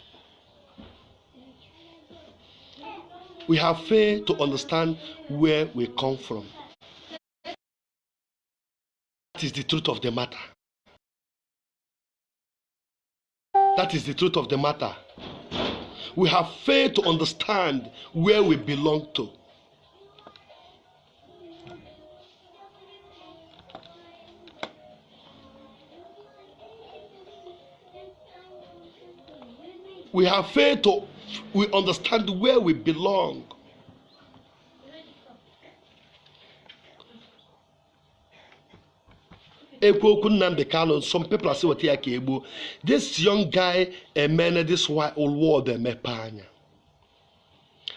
We have failed to understand where we come from. That is the truth of the matter. That is the truth of the matter. We have failed to understand where we belong to. We have failed to understand where we belong. Nnamdi Kanu, some people are saying what he. This young guy, this white old world,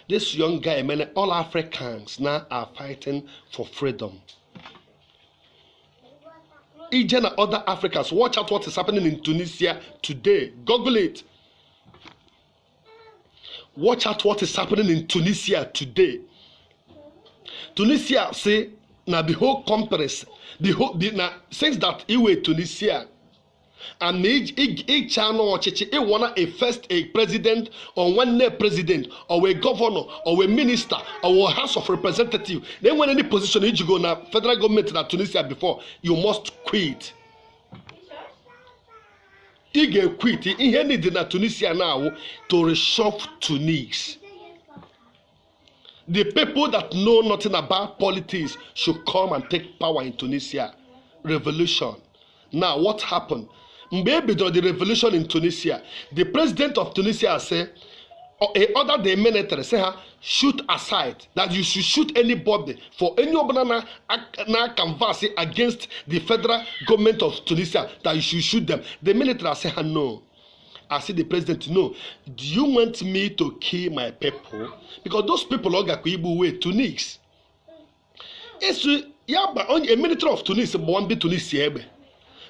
this young guy, all Africans now are fighting for freedom. Even other Africans, watch out what is happening in Tunisia today. Google it. Watch out what is happening in Tunisia today. Tunisia say now the whole conference, since that he were Tunisia, and each channel want a first a president or one president or a governor or a minister or a house of representative. Then when any position you go now, federal government in Tunisia before, you must quit. You get quit. He need in Tunisia now to reshuffle Tunis. The people that know nothing about politics should come and take power in Tunisia. Revolution. Now, what happened? Maybe the revolution in Tunisia, the president of Tunisia said, ordered the military, say, shoot aside, that you should shoot anybody for any banana canvass against the federal government of Tunisia, that you should shoot them. The military say, no. I see the president, no. Do you want me to kill my people? Because those people are going to Tunis. It's a military of Tunis, but one be Tunisia.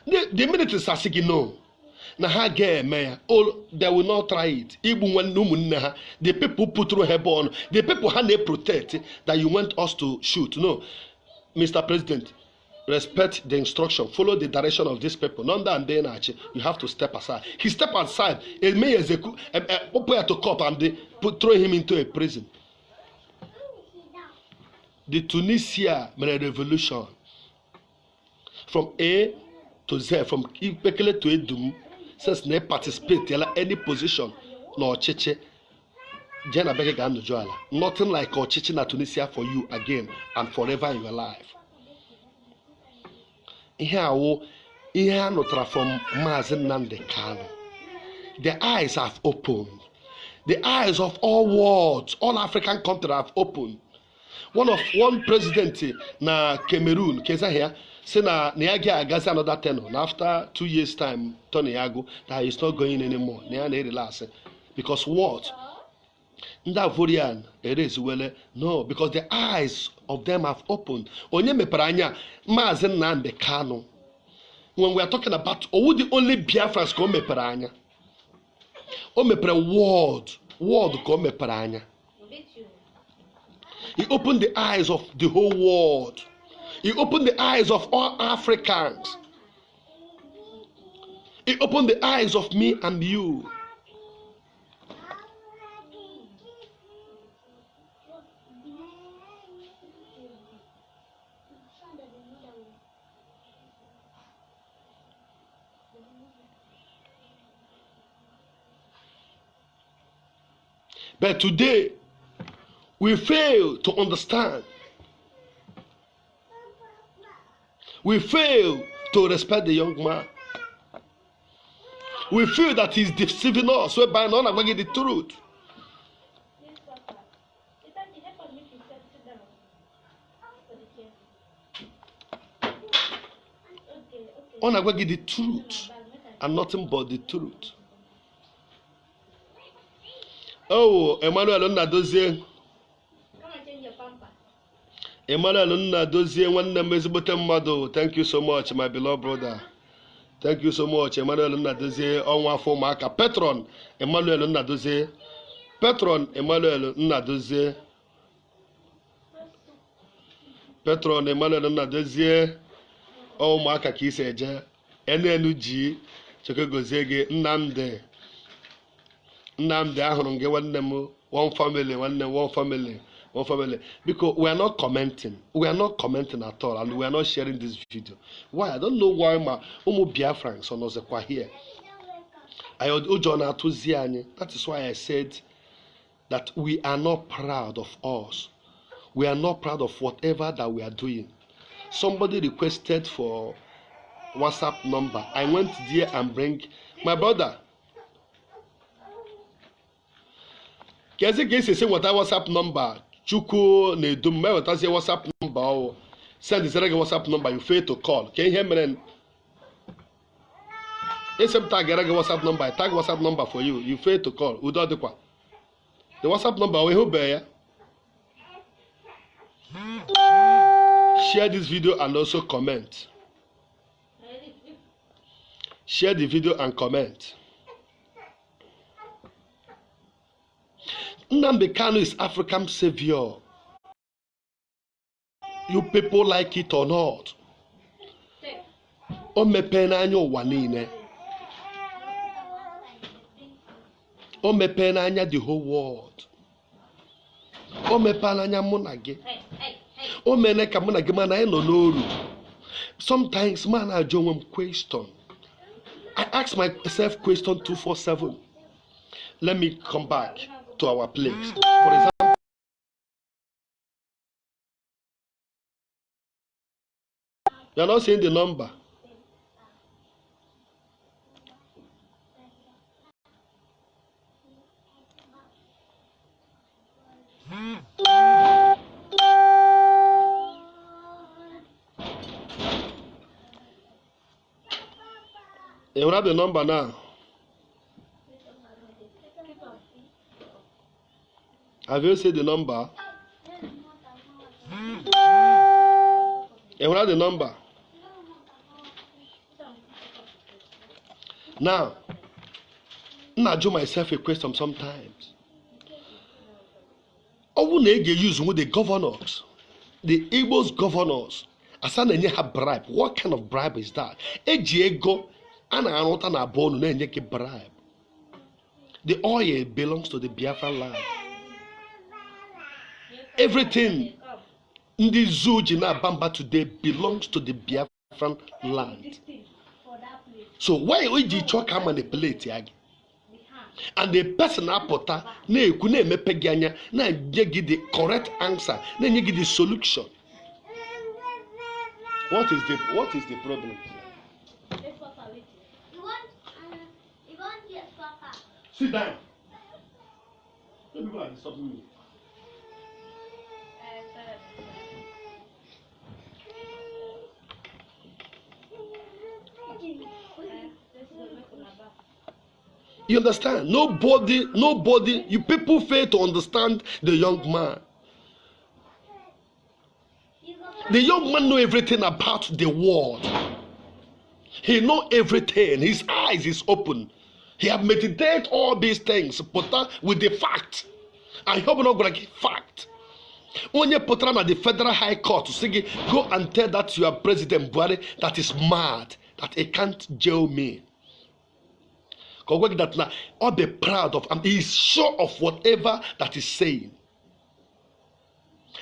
The military say, no. Now, they will not try it. The people put through her born. The people have to protect that you want us to shoot. No, Mr. President, respect the instruction. Follow the direction of these people. None and then you have to step aside. He stepped aside. It may execute to cop and they throw him into a prison. The Tunisia revolution from A to Z, from Ipekele to Edum, says they participate in any position. No Cheche. Nothing like Ochichi na Tunisia for you again and forever in your life. Ihe notara from Mazi Nnamdi Kanu. The eyes have opened. The eyes of all worlds, all African countries have opened. One president na Cameroon, Kezahia, say na Niagi Agazi another tenor. And after 2 years' time, Tony Yago, that he's not going anymore. Relax. Because what? Ndavorian, no, because the eyes of them have opened. Onye meperanya, Mazi Nnamdi Kanu. When we are talking about, who the only Biafrans come meperanya? O mepere world come meperanya. He opened the eyes of the whole world. He opened the eyes of all Africans. He opened the eyes of me and you. But today, we fail to understand. We fail to respect the young man. We feel that he's deceiving us, whereby none are getting the truth. None are getting the truth, and nothing but the truth. Oh, Emmanuel Nnadozie. Emmanuel Nnadozie, one name is Mother. Thank you so much, my beloved brother. Thank you so much, Emmanuel Nnadozie. On one for Marka Patron, Emmanuel Nnadozie. Patron, Emmanuel Nnadozie. Patron, Emmanuel Nnadozie. Oh, Marka Kiseja. NNUG. Chokogozege. Nnamdi ahụrụ gị nwanne m, one family, one family. Because we are not commenting. We are not commenting at all, and we are not sharing this video. Why? I don't know why my Biafrans are here. That is why I said that we are not proud of us. We are not proud of whatever that we are doing. Somebody requested for WhatsApp number. I went there and bring my brother. Kezi say what WhatsApp number. Chuku ne dum me what say WhatsApp number or send the WhatsApp number you fail to call. Can you hear me then? Yes, I'm tag WhatsApp number. I tag WhatsApp number for you. You fail to call. Udo de kwa. The WhatsApp number we hope ya. Share this video and also comment. Share the video and comment. Nnamdi Kanu is African savior. You people like it or not. O mepena anya ụwa niile. O mepena anya the whole world. O mepena anya mụ na gị. O mene ka mụ na gị mana anyị nọ n'olu. Sometimes man ajụ onwe m question. I ask myself question 247. Let me come back to our place. For example, You are not saying the number. You have the number now. Have you said the number? You have the number. Now, I do myself a question sometimes. I will use with the governors, the Igbo's governors. As an have bribe. What kind of bribe is that? Ego and a bone bribe. The oil belongs to the Biafran land. Everything in the Zuji na Bamba today belongs to the Biafran land. So why would you talk and manipulate? And the person apota na ekune mepeganya na give the correct answer, na give the solution. What is the problem? Sit down. Let me go and stop me. You understand? Nobody, you people fail to understand the young man. The young man know everything about the world. He know everything. His eyes is open. He have meditated all these things, but with the fact. I hope not going to get fact. When you put on at the Federal High Court to say, go and tell that your President Buhari that is mad, that he can't jail me. That now, I'll be proud of, and he is sure of whatever that he's saying.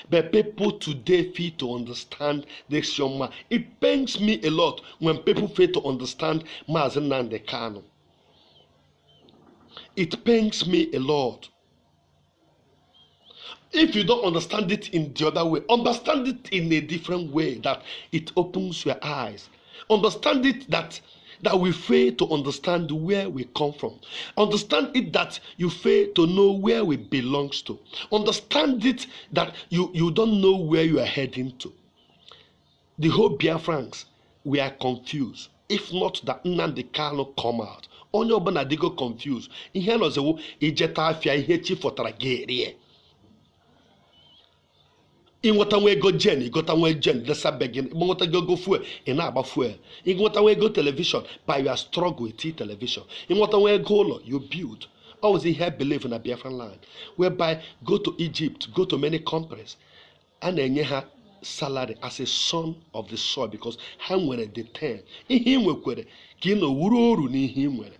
But people today fail to understand this young man. It pains me a lot when people fail to understand Mazi Nnamdi Kanu. It pains me a lot. If you don't understand it in the other way, understand it in a different way that it opens your eyes. Understand it that we fail to understand where we come from. Understand it that you fail to know where we belong to. Understand it that you don't know where you are heading to. The whole Biafrans, we are confused. If not that Nnamdi Kanu come out. Onye ọbụla adịgo confused. Ihe nọzewo ijeta afia ihe chi fọtara gerie. Inweta nwe ego jen, igota nwe jen, lesa begin. Inweta go fuel, ina agba fuel. Inweta nwe ego television, by your struggle with television. Inweta nwe ego ụlọ, you build. Always here believe in a Biafran land, whereby go to Egypt, go to many countries, and enye ha salary as a son of the soil because ha nwere the ten. Ihe nwekwere ka ị nọ wuru oru n'ihe nwere.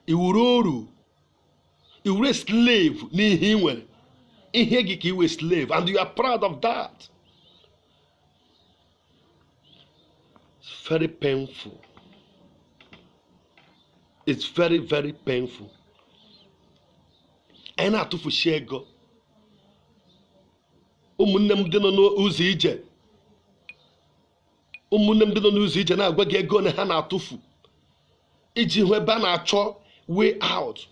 Iwuru oru, iwure slave n'ihe nwere. Ihe gị ka iwe slave, and you are proud of that. It's very painful. It's very, very painful. Anyị na-atụfushi ego. Ụmụnne m dị n'ụzọ ije. Ụmụnne m dị n'ụzọ ije na-agwa gị ego na ha na-atụfu. Iji hụ ebe a na-achọ way out.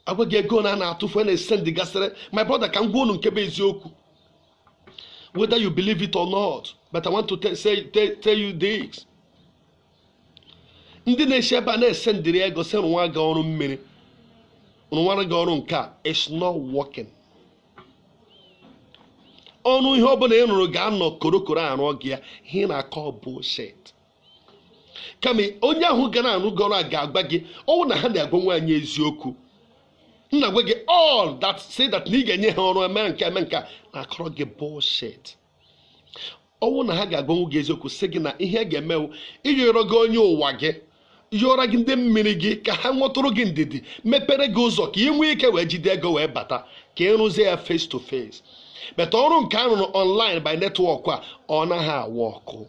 Agwa gị ego na na-atụfu na-esend gasịrị. My brother, ka m gwa unu nke bụ eziokwu. Whether you believe it or not, but I want to tell you this. Ndị na-eshi ebe a na-esendịrị ego sị nwa ga ọrụ mmiri. Nwa ga ọrụ nke a, it's not working. Ọnụ ihe ọbụla ị rụrụ ga-anọ korokoro arụ gị ya, ihe na-akọ bullshit. Kama onye ahụ ga na-arụ gị ọrụ a ga-agba gị, ọwụ na ha na-agwa nwaanyị eziokwu. Nna gwa gị all that say that na ị ga-enye ha ọrụ eme nke na-akọrọ gị bullshit. Ọwụ na ha ga-agbanwu gị eziokwu sị gị na ihe ga-emewu ịyọrọ gị onye ụwa gị, yọrọ gị ndị mmiri gị ka ha nwetụrụ gị ndidi, mepere gị ụzọ ka ị nwee ike wee jide ego wee bata ka ị rụzie ya face to face. But ọrụ nke a rụrụ online by network a ọ naghị awụ ọkụ.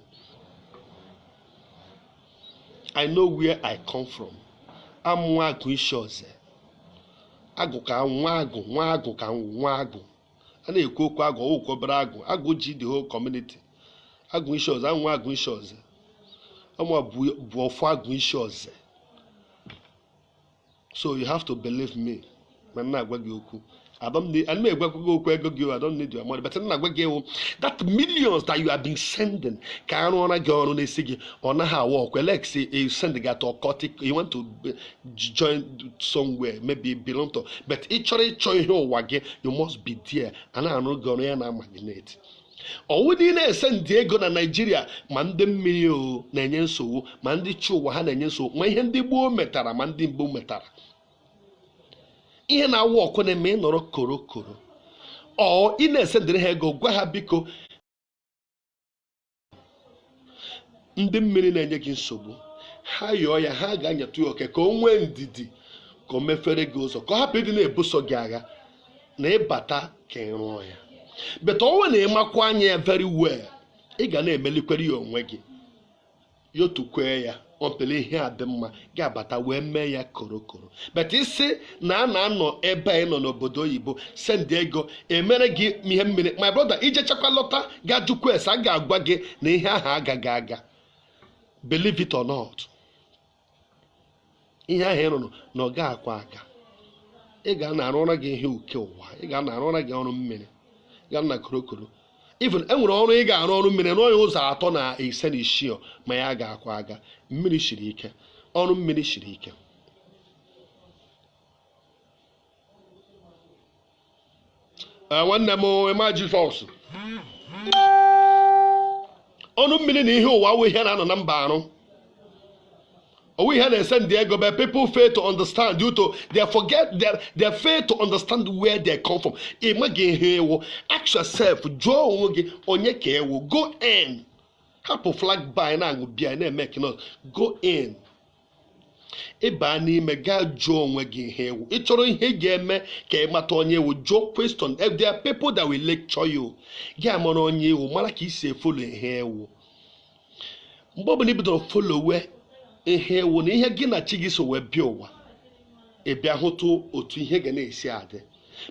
I know where I come from. I'm nwa agụ isi ọzọ. Agụ ka nwa agụ ka nwa agụ. a na-ekwu okwu agụ ọwụkwu obere agụ ji the whole community. Agụ isi ọzọ anwụ agụ isi ọzọ ọmụ bụ ofu agụ isi ọzọ. So you have to believe me ma nna agwa gị okwu. I don't need ego gị. I don't need your money, but nna agwa gị that millions that you have been sending ka arụ ọra gị ọrụ na-esi gị ọ naghị awa ọkwa like say you send gị to occultic, you want to join somewhere, maybe belong to, but ị chọrọ ịchọ ihe ụwa gị, you must be there. A na-arụ gị ọrụ ya na magnet. Ọwụdị na-ese ndị ego na Nigeria ma ndị mmiri na-enye nsogbu, ma ndị chi ụwa ha na-enye nsogbu, ma ihe ndị gboo metara ma ndị mbụ metara. Ihe na-awa ọkụ na-eme ịnọrọ korokoro. Ị na-esendịrị ha ego, gwa ha biko ndị mmiri na-enye gị nsogbu, ha yọọ ya, ha ga-anyetụ ya oke ka o nwee ndidi ka o mefere gị ụzọ, ka ọ hapụ ịdị na-ebuso gị agha na ịbata ka ị rụọ ya. But ọnwa na ịmakwa anya ya very well, ị ga na-emelikwere ya onwe gị, yotukwe ya ọpele ihe a dị mma ga-abata wee mee ya korokoro. But isi na a na-anọ ebe anyị nọ n'obodo oyibo send ego emere gị ihe mmiri, my brother, ije chakwa lọta ga-ajụkwa ese, a ga-agwa gị na ihe ahụ agaghị aga. Believe it or not, ihe ahụ ịrụrụ na ọ ga-akwa aka. Ị ga na-arụ ọrụ gị ihe uke ụwa, ị ga na-arụ ọrụ gị ọrụ mmiri, ị ga na korokoro. Even enwere ọrụ ị ga-arụ ọrụ mmiri n'onye ụzọ 3 na 5 na 6 ma ya ga-akwa aga. Mmiri shiri ike, ọrụ mmiri shiri ike. Nwanne m ema Jizọs, ọrụ mmiri na ihe ụwa wụ ihe na-anọ na mba arụ. We had a send ego, but people fail to understand due to they fail to understand where they come from. Imagine here, ask yourself, Joe Onyeke will go in. Hapo flag by now will be an making us go in. Ebani mega Joe Wegi here. It's all in here game, Kematonye will Joe question. If there are people that will lecture you, Gamon on you, Malaki say full here. Bobby Nibido follow where. Ihe wo na ihe gị na chi gị so wee bịa ụwa bịa hụtụ otu ihe ga na-esi adị.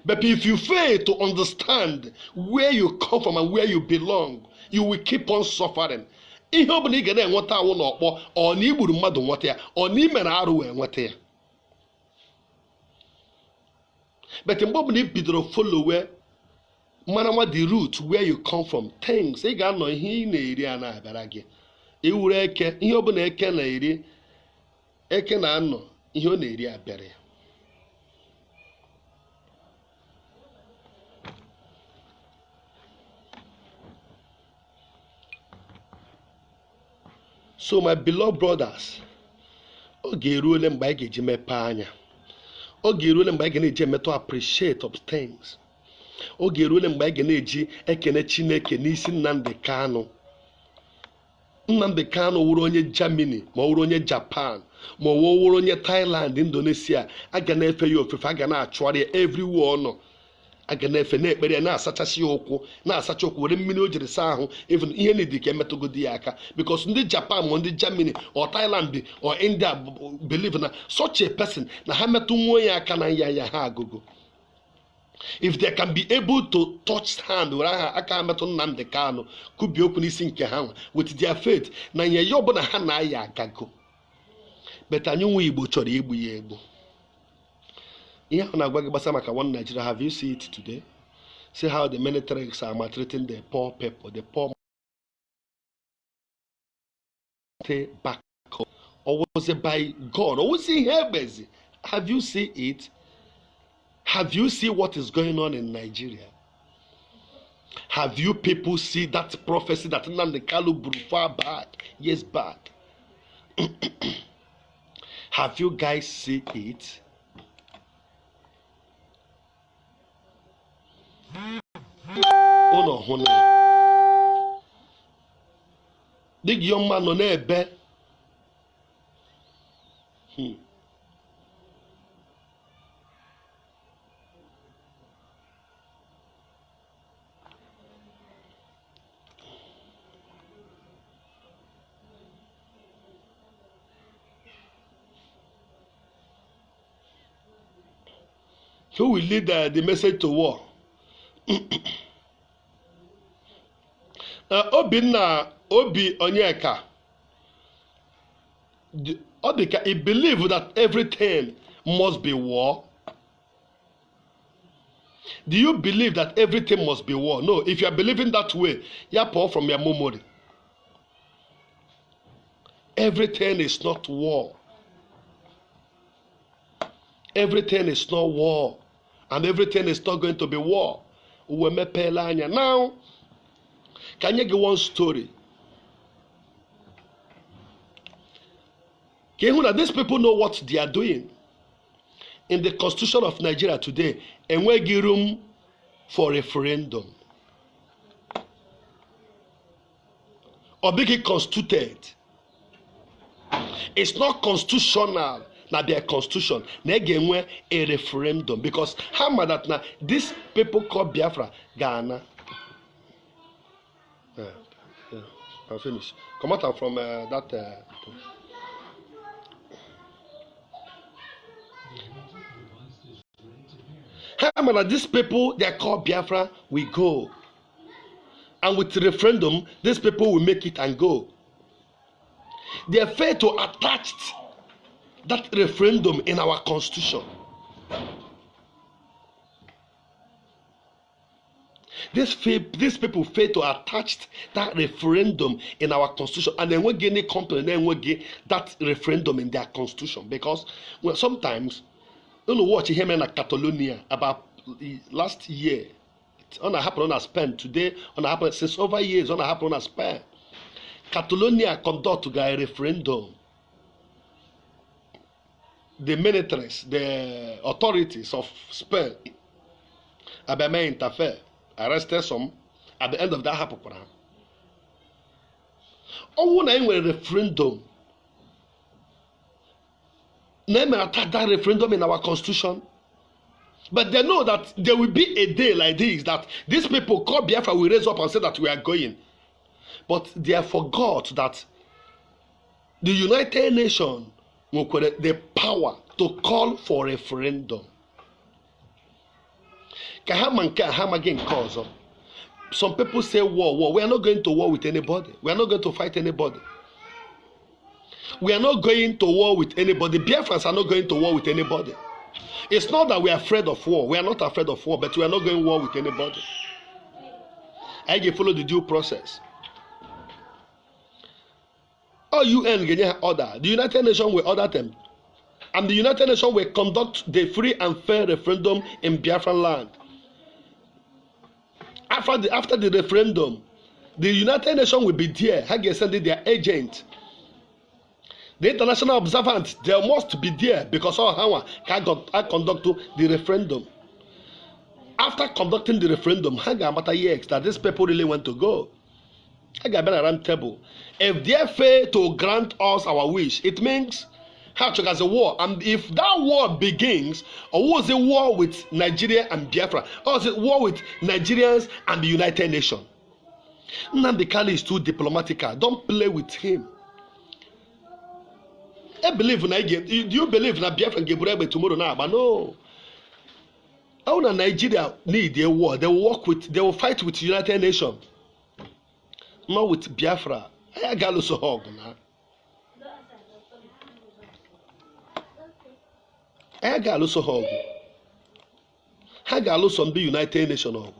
But if you fail to understand where you come from and where you belong, you will keep on suffering. Ihe ọ bụla ị ga na-enweta awụ n'ọkpọ, ọ na igburu mmadụ nweta ya, ọ na imere arụ wee nweta ya. But mgbe ọ bụla ị bidoro follow mara the root where you come from, things ị ga-anọ ihe ị na-eri a na-abịara gị. Iwuru eke, ihe ọbụla eke na-eri, eke na-anọ ihe ọ na-eri abịara ya. So my beloved brothers, oge eruole mgbe anyị ga-eji mepee anya. Oge eruole mgbe anyị ga na-eji emetụ appreciate of things. Oge eruole mgbe anyị ga na-eji ekene Chineke n'isi Nnamdi Kanu. Nnamdi Kanu wụrụ onye Germany, ma ọ wụrụ onye Japan, ma ọ wụrụ onye Thailand, Indonesia, a ga na-efe ya ofufe, a ga na-achụgharị ya everywhere ọ nọ. A ga na-efe na-ekpere ya, na-asachasị ya ụkwụ, na-asacha ụkwụ, were mmiri o jiri saa ahụ, even ihe niile ka emetụgodi ya aka. Because ndị Japan ma ndị Germany or Thailand or India believe na such a person na ha metụ nwa ya aka na ya ha agụgụ. If they can be able to touch hand were aka metụ Nnamdi Kanu kubi okwu n'isi nke ha with their faith na nye ya ọbụla ha na-aya agago. But anyị nwe Igbo chọrọ igbu ya egbu. Ihe ahụ na-agwa gị gbasara maka one Nigeria, have you seen it today? See how the militaries are maltreating the poor people, the poor stay back. Or was it by God? Or was it here busy? Have you seen it? Have you seen what is going on in Nigeria? Have you people see that prophecy that Nnamdi Kanu brought far back, years back? Have you guys seen it? Oh no, honey. The young man on there bed. Who will lead the message to war? Obinna Obi Onyeka, he believe that everything must be war. Do you believe that everything must be war? No. If you are believing that way, you pour from your memory. Everything is not war. Everything is not war. And everything is not going to be war. Now, can you give one story? These people know what they are doing. In the constitution of Nigeria today, and we give room for referendum. Or be it constituted. It's not constitutional. Now their constitution. They give a referendum because how much that now these people call Biafra Ghana. I'll finish. Come out from that. How these people they are called Biafra, we go. And with the referendum, these people will make it and go. They are fair to attach that referendum in our constitution. These people fail to attach that referendum in our constitution, and then we get any complaint, then we get that referendum in their constitution because sometimes. You know what you hear in Catalonia about last year. It's on happened on Spain today. On happened since over years. On happened on Spain. Catalonia conducted a referendum. The militaries, the authorities of Spain, Abeme interfere, arrested some. At the end of that happened. Oh, when I went a referendum. Name attack that referendum in our constitution. But they know that there will be a day like this that these people called Biafra will raise up and say that we are going. But they forgot that the United Nations will create the power to call for a referendum. Some people say war. We are not going to war with anybody. We are not going to fight anybody. We are not going to war with anybody. Biafrans are not going to war with anybody. It's not that we are afraid of war. We are not afraid of war, but we are not going to war with anybody. I can follow the due process. All UN get order. The United Nations will order them. And the United Nations will conduct the free and fair referendum in Biafran land. After the referendum, the United Nations will be there. How can send their agent? The international observants, they must be there because all can conduct the referendum. After conducting the referendum, that these people really want to go. Around table. If they fail to grant us our wish, it means as a war. And if that war begins, or was a war with Nigeria and Biafra, or was it war with Nigerians and the United Nations? Nnamdi Kanu is too diplomatic. Don't play with him. I believe in Nigeria. Do you believe in Biafra and Geburebe tomorrow now? But no. How Nigeria need a war? They will fight with the United Nations. Not with Biafra. I got so hog now. I got so hog. I got some be United Nations hog.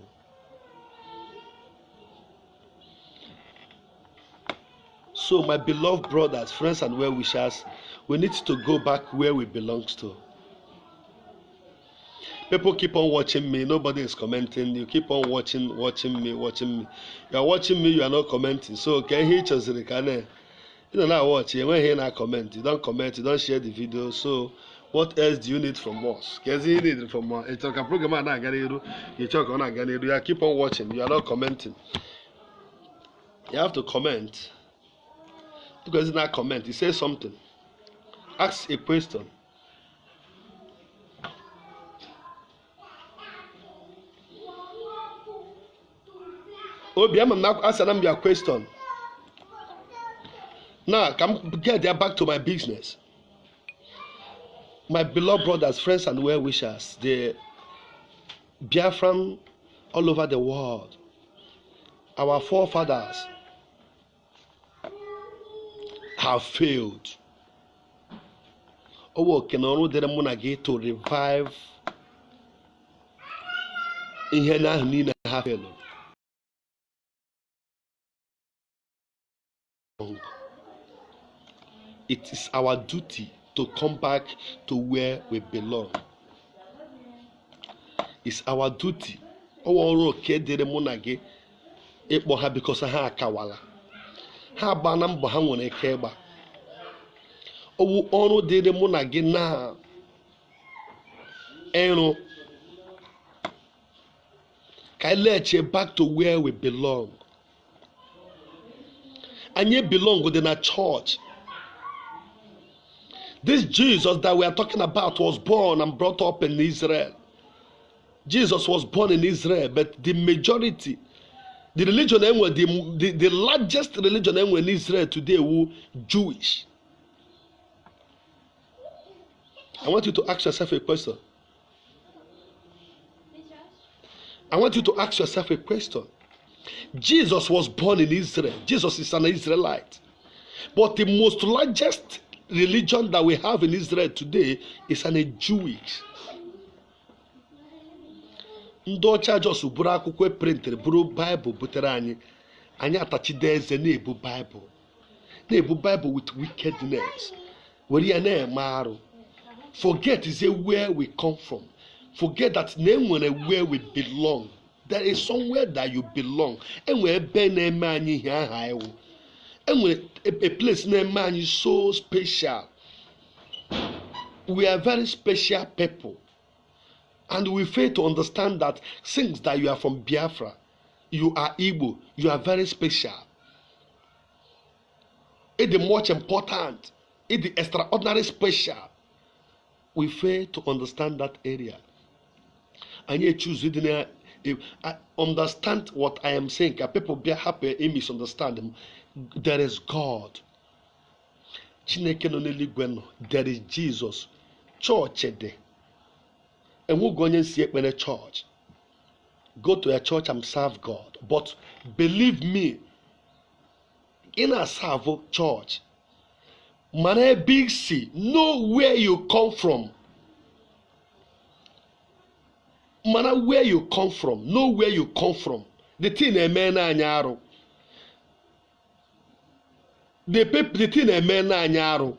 So, my beloved brothers, friends, and well-wishers, we need to go back where we belong to. People keep on watching me. Nobody is commenting. You keep on watching me. You are watching me. You are not commenting. So, can you hear the channel? You don't know watch. You won't hear not comment. You don't comment. You don't share the video. So, what else do you need from us? Because you need from us. It's a program. You keep on watching. You are not commenting. You have to comment. Because it's not comment, he says something. Ask a question. I'm not answering your question. Now, come get there back to my business. My beloved brothers, friends, and well-wishers, the Biafran all over the world. Our forefathers have failed. Oh, can only the monarchy to revive in here now need to have failed. It is our duty to come back to where we belong. It's our duty. Oh, okay, the monarchy. Ịkpọ ha because ha akawala ha agba na mbọ ha nwere ike ịgba owu ọrụ dịrị mụ na gị na ịrụ ka anyị laghachi back to where we belong. Anyị belong dị na church. This Jesus that we are talking about was born and brought up in Israel. Jesus was born in Israel, but the majority, the religion, the largest religion in Israel today was Jewish. I want you to ask yourself a question. I want you to ask yourself a question. Jesus was born in Israel. Jesus is an Israelite. But the most largest religion that we have in Israel today is a Jewish. Ndị ọcha Jos buru akwụkwọ printer buru Bible butere anyị atachide eze na-ebu Bible with wickedness were ya na-eme arụ. Forget is where we come from. Forget that na-enwere where we belong. There is somewhere that you belong. Enwere ebe na-eme anyị ihe aha ewu. Enwere a place na-eme anyị so special. We are very special people. And we fail to understand that since that you are from Biafra, you are Igbo, you are very special. It is much important. It is extraordinary special. We fail to understand that area. And you choose it. I understand what I am saying. People be happy in misunderstand them. There is God. There is Jesus. Church there. And we're going to see it in a church. Go to a church and serve God. But believe me, in a serve church, man, big C, know where you come from. Man, where you come from. Know where you come from. The thing a man anyaro. The thing a man anyaro.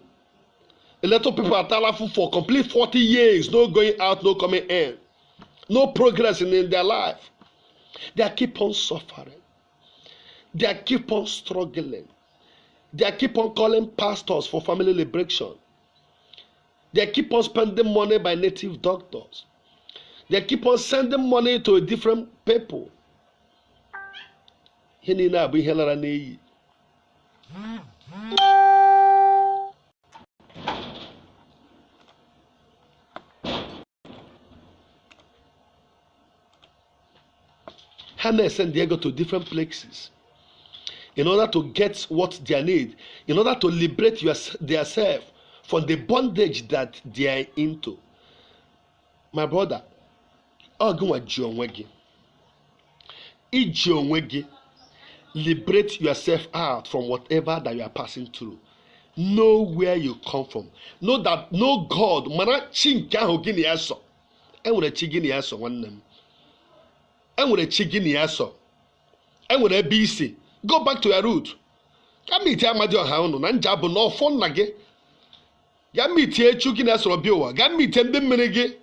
A lot of people are talking for complete 40 years, no going out, no coming in, no progress in their life. They keep on suffering. They keep on struggling. They keep on calling pastors for family liberation. They keep on spending money by native doctors. They keep on sending money to different people. Hannah sent Diego to different places in order to get what they need, in order to liberate themselves from the bondage that they are into. My brother, liberate yourself out from whatever that you are passing through. Know where you come from. Know that no God. Mana chinka hogini aso. Enwere chigini aso nwannem. Enwere chigini aso. Enwere BC. Go back to your root. Ga meet amadi oha unu na nja bụ no fon na gị. Ga meet echu gị na soro bi ụwa. Ga meet ndị mmiri gị.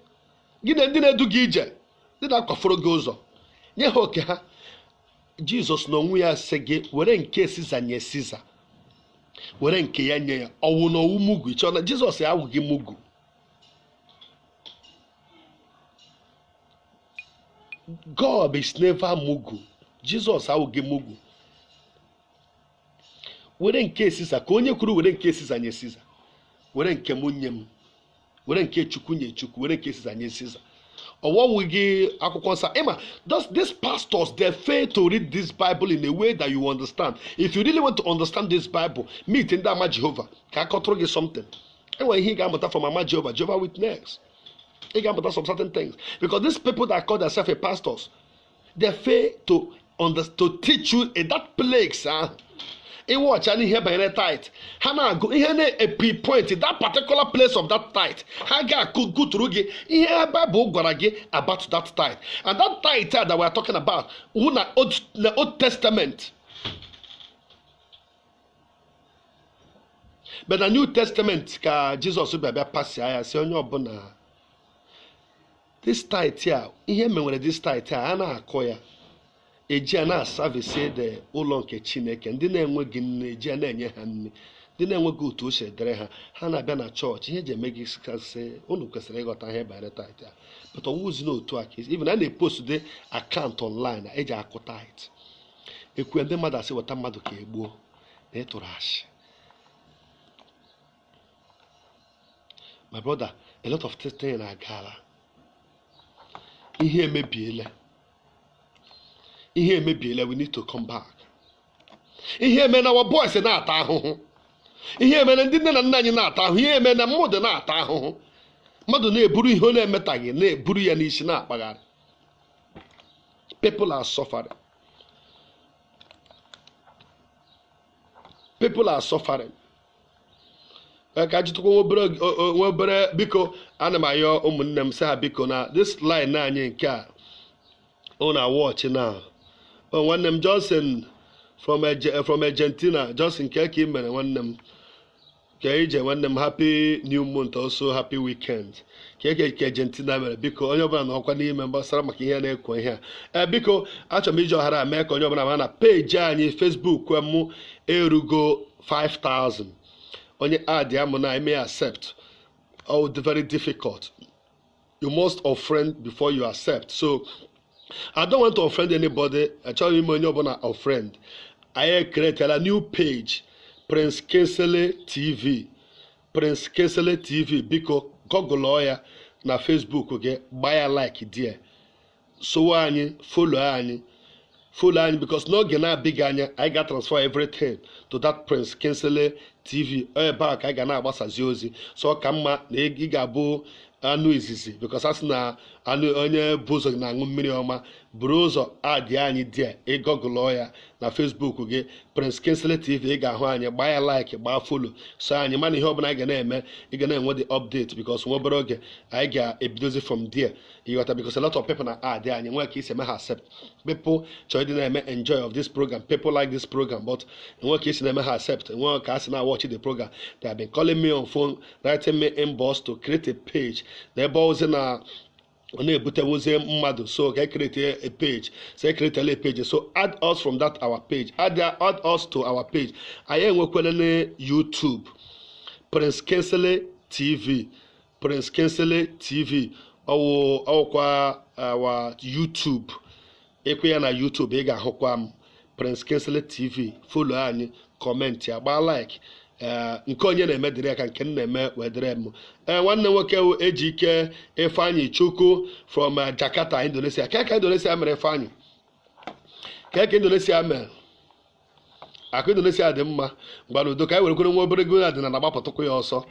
Gị na ndị na-edu gị ije. Ndị na-akwaforo gị ụzọ. Nye ha oke ha. Jesus n'onwe ya sị gị were nke Siza nye Siza. Were nke ya nye ya. Ọwụ na ọwụ mugu. Ịchọ na Jesus ya awụghị mugu. God is never mugu. Jesus awụghị mugu. Were nke Siza ka onye kwuru were nke Siza nye Siza. Were nke m nye m. Were nke Chukwu nye Chukwu. Were nke Siza nye Siza. These pastors, they fail to read this Bible in a way that you understand. If you really want to understand this Bible, meet in Ama Jehovah. Can I control you something? Anyway, he got from Ama Jehovah, Jehovah Witness. He got some certain things. Because these people that call themselves a pastors, They fail to teach you that plagues. Watch and here by the tithe. Hana go here a point that particular place of that tithe. Haga could go through here Bible about that tithe. And that tithe that we're talking about, the Old Testament. But the New Testament, Jesus will be pass here. Say on your bona. This tithe here, here me when this tithe here, Hana akoya. Eji na service de ụlọ nke Chineke ndị na-enweghị nne eji na-enye ha nne ndị na-enweghị otu o si edere ha ha na-abịa na chọọchị ihe eji eme gị kasị unu kwesịrị ịghọta ihe banyere tithe ya but ọwụzi n'otu a ka even a na-epost de account online eji akụ tithe ekwe ndị mmadụ asị weta mmadụ ka egbuo na ịtụrụ ashị. My brother, a lot of things na-agala ihe emebiela. Ihe emebiela, we need to come back. Ihe eme na our boys na-ata ahụhụ. Ihe eme na ndị nne na nna anyị na-ata ahụhụ. Ihe eme na mmadụ na-ata ahụhụ. Mmadụ na-eburu ihe ọ na-emetaghị na-eburu ya n'isi na-akpagharị. People are suffering. People are suffering. Ka jitukwa nwobere biko ana m ayọ ụmụnne m sị ha biko na this line anyị nke a ọ na-watch now. Oh, one name Johnson from Argentina. Johnson Keki mere one name. Keije one name happy new month also happy weekend. Keke Argentina mere biko onye ọbụla na ọkwa n'ime gbasara maka ihe na-ekwo ihe a. Biko achọrọ m iji ọhara mee ka onye ọbụla na page anyị Facebook mụ erugo 5,000. Onye add ya mụ na eme accept. Oh, very difficult. You must offend before you accept. So I don't want to offend anybody. I tell you, money offend. I created a new page, Prince Kingsley TV. Prince Kingsley TV. Because Google lawyer na Facebook okay. Buy a like there. So follow any because no gonna big anya. I got transfer everything to that Prince Kingsley TV. Back I gonna abasa ziozi. So kama na igabu. Anu izizi because as na anu onye bozo na aṅụ mmiri ọma buru ụzọ adị anyị dị ịgọgụlọ ya na Facebook gị Prince Kingsley TV ị ga-ahụ anyị gbaa ya like gbaa follow so anyị mana ihe ọbụla anyị ga na-eme ị ga na-enwe the update because nwa obere oge anyị ga-ebidozi from there ịghọta because a lot of people na adị anyị nwee ka isi eme ha accept people chọrọ ịdị na-eme enjoy of this program people like this program but nwee ka isi na-eme ha accept nwee ka asị na watch the program they have been calling me on phone writing me inbox to create a page n'ebe ozi na ọ na-ebutewozie mmadụ so ka create a page so create a page so add us from that our page add us to our page anyị enwekwala na YouTube Prince Kingsley TV Prince Kingsley TV ọwụkwa our YouTube ekwe ya na YouTube ị ga-ahụkwa m Prince Kingsley TV follow anyị comment ya gbaa like nke onye na-eme dịrị aka nke na-eme wedere m nwanne nwoke Ejike Ifeanyi Chukwu from Jakarta Indonesia ka Indonesia mere Ifeanyi ka Indonesia mere akụ Indonesia dị mma gbara udo ka anyị were kwere nwa obere ego na dị na agbapụtụkwu ya ọsọ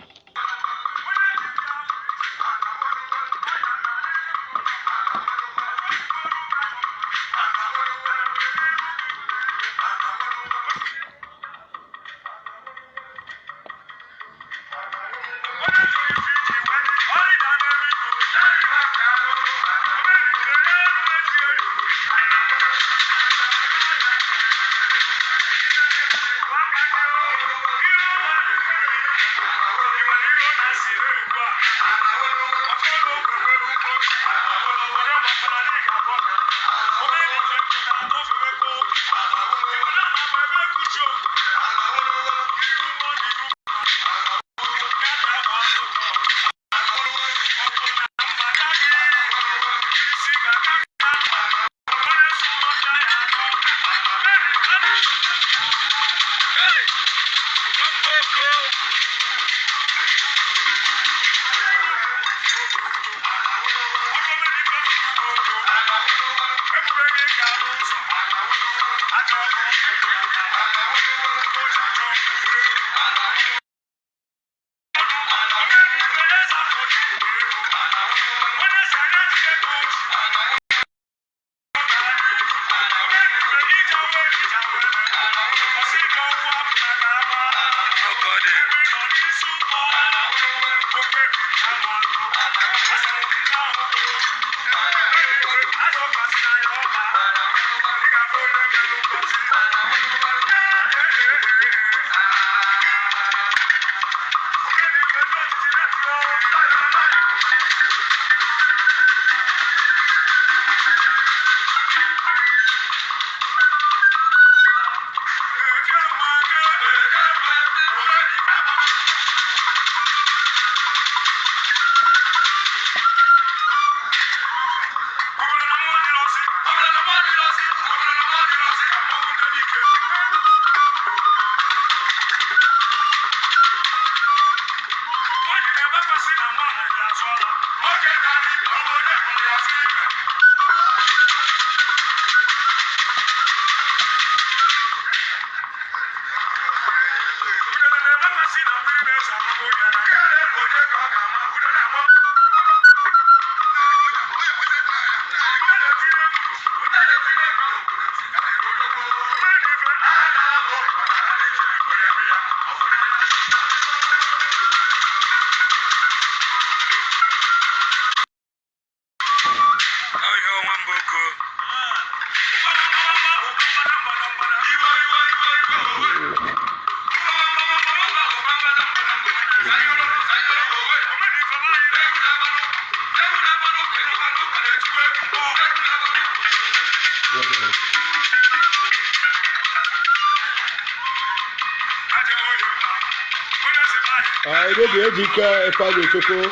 I did the Ejika if I go to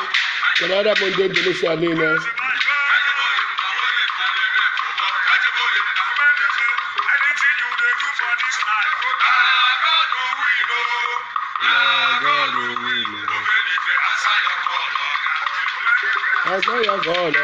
Canada Monday Indonesia Nina. I saw your God,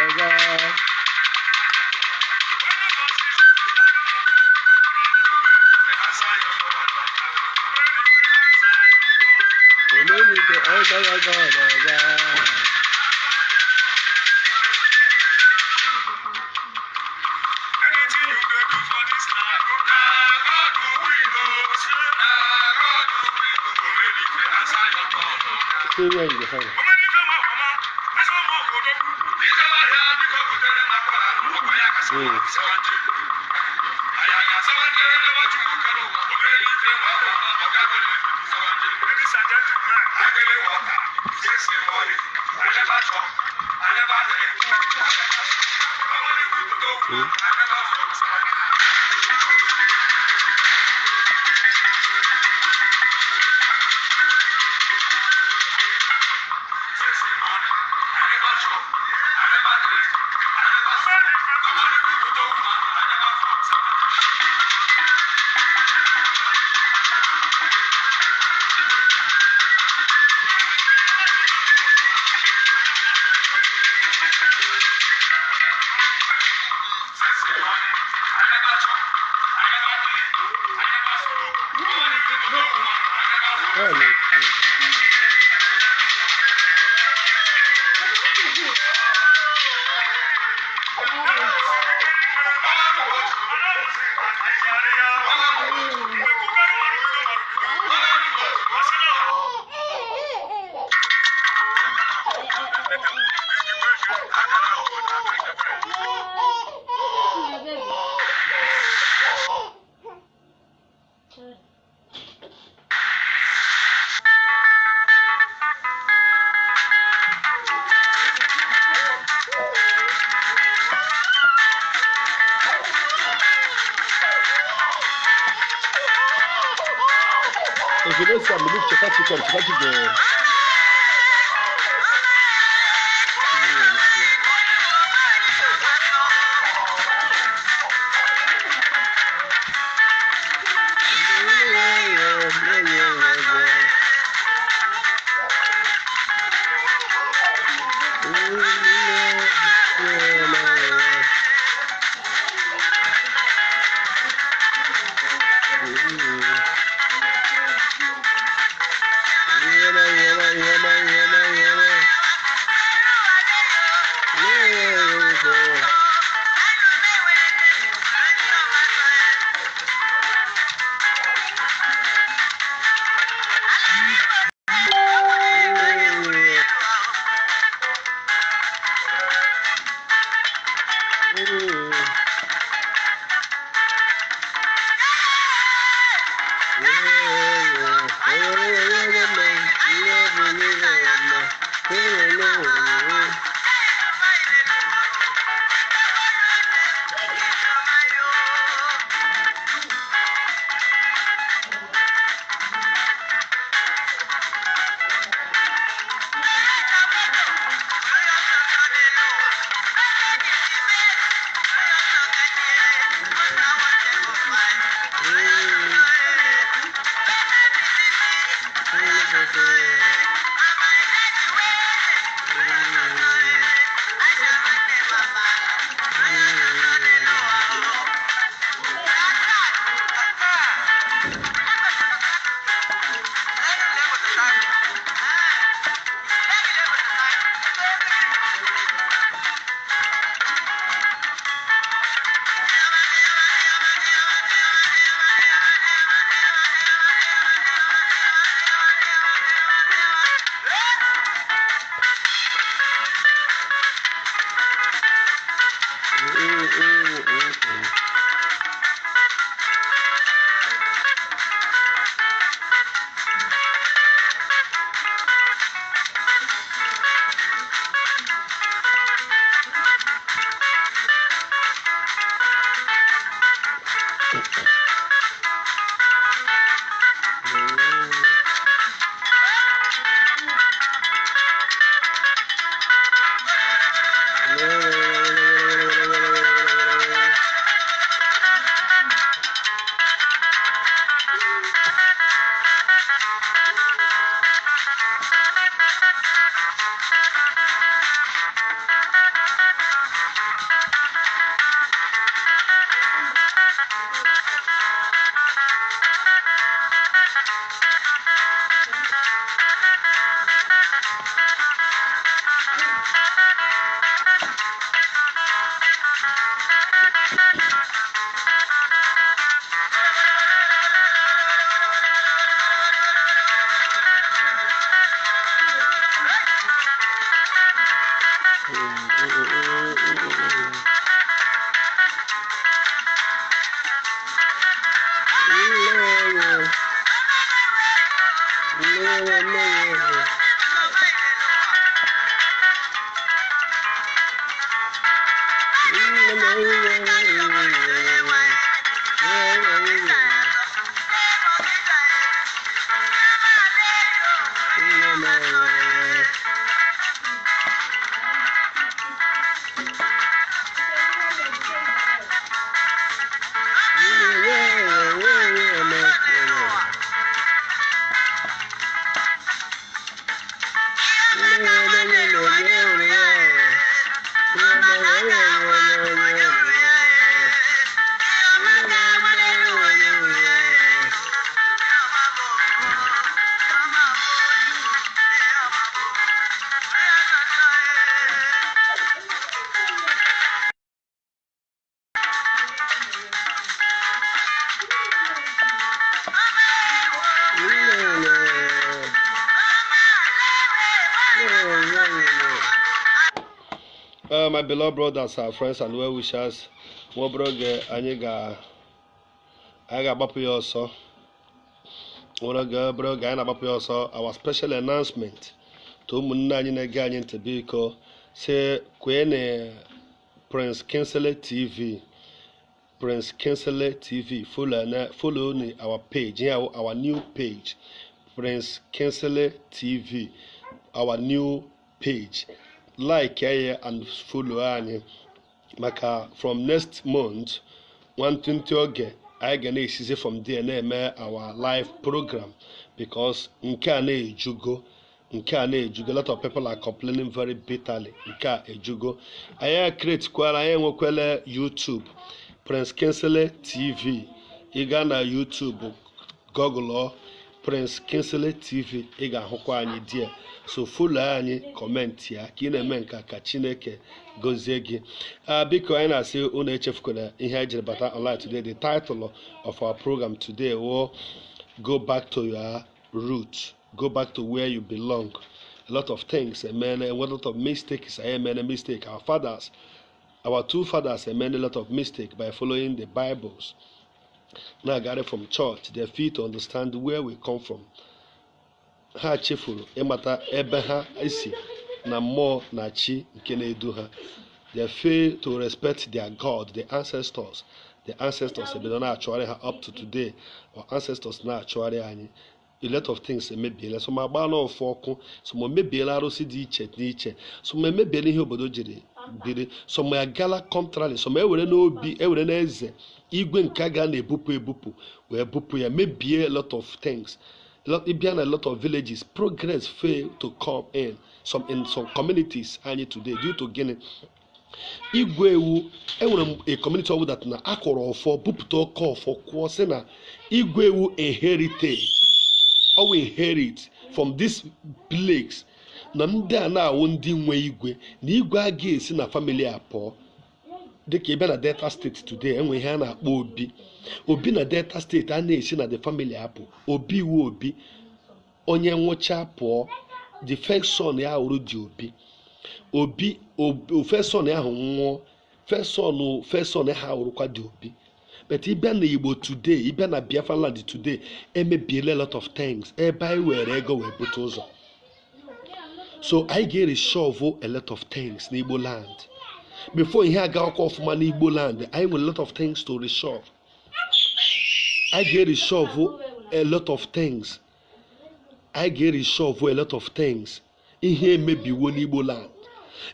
My beloved brothers, our friends, and well wishers, nwa obere anyị ga-agbapụ ya ọsọ. Anyị na-agbapụ ya ọsọ. Our special announcement to ụmụnne anyị na-ege anyị ntị biko say kwene Prince Kingsley TV. Prince Kingsley TV. Follow our page, our new page. Prince Kingsley TV, our new page. Like and follow anyị maka from next month 120 oge anyị ga na-esizi from there na-eme our live program because nke a na-ejugo a lot of people are complaining very bitterly. Nke a ejugo anyị create kwara anyị nwekwele YouTube Prince Kingsley TV. Ị ga na YouTube Google Prince Kingsley TV, ị ga-ahụkwa anyị die. So follow anyị, comment ya ka ị na-eme nka ka Chineke gozie gị. Biko anyị na-asị unu echefukwana ihe anyị jiri bata online today. The title of our program today will go back to your roots, go back to where you belong. A lot of things, amen, a lot of mistakes, amen, a mistake. Our two fathers made a lot of mistake by following the Bibles. Now got it from church. They fail to understand where we come from. Ha chefuru ịmata ebe ha isi na mmụọ na chi nke na-edu ha. They fail to respect their God, the ancestors. The ancestors ebido na-achụgharị ha up to today. Our ancestors na-achụgharị anyị. A lot of things emebiela. So ma gbaa n'ofu ọkụ. So ma emebiela arụsị dị iche n'iche. So ma emebiela ihe obodo jiri biri. So ma agala contrary. So ma ewere n'obi, ewere n'eze. Igwe nke ga na-ebupụ wee bupụ ya, mebie a lot of things. Ibiana, a lot of villages, progress fail to come in some communities anyị today due to gịnị? Igwe ewu, enwere a community ọbụ that na akọrọ ọfọ bupụta ọkọ ọfọ kwụọ sị na igwe ewu inherit from this plagues na ndị a na-awụ ndị nwe igwe na igwe a ga-esi na family apụọ. Dịka ebe na Delta State today enwe ihe a na-akpọ obi na Delta State a na-esi na the family apụ obi iwu obi onye nwụcha pụọ the first son ya hụrụ dị obi first son ahụ nwụọ first son ha wụrụkwa dị obi. But ịbịa na Igbo today, ịbịa na Biafra land today, emebiela a lot of things. Ebe anyị were ego wee bute ụzọ. So I get a shovel a lot of things in Igbo land. Before ihe aga ọkụ ọfụma n'Igbo land, I nwere a lot of things to reshove. I get a shovel a lot of things. I get a shovel a lot of things. Ihe emebiwo n'Igbo land.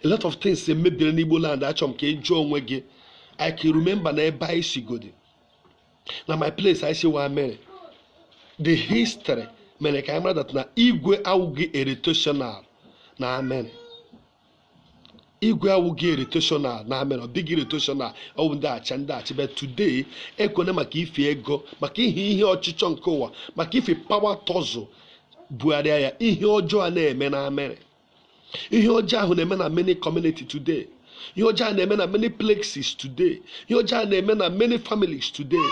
A lot of things emebiri n'Igbo land. Achọrọ m ka ị jụọ onwe gị. I can remember na ebe anyị sigodi. Na my place I see wa mere. The history mere ka anyị mara that na igwe awụghị irritational na amen. Igwe awụghị irritational na amen. Ọ bịghị irritational ọ bụ ndị achị but today ekwene maka ife ego maka ihe ọchịchọ nke ụwa maka ife power tussle bugharịa ya ihe ọjọọ na-eme na amen. Ihe ọjọọ ahụ na-eme na many community today. Ihe ọjọọ na-eme na many places today. Ihe ọjọọ na-eme na many families today.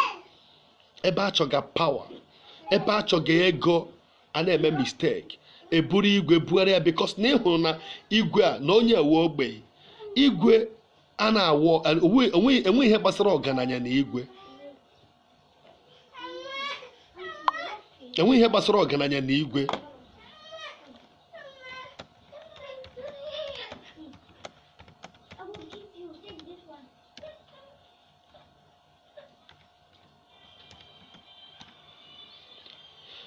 Ebe achọga power, ebe achọga ego, a na-eme mistake. Eburu igwe bugharịa because na ịhụrụ na igwe a na onye ewe ogbe. Igwe a na-awọ enwe ihe gbasara ọgaranya na igwe. Enwe ihe gbasara ọgaranya na igwe.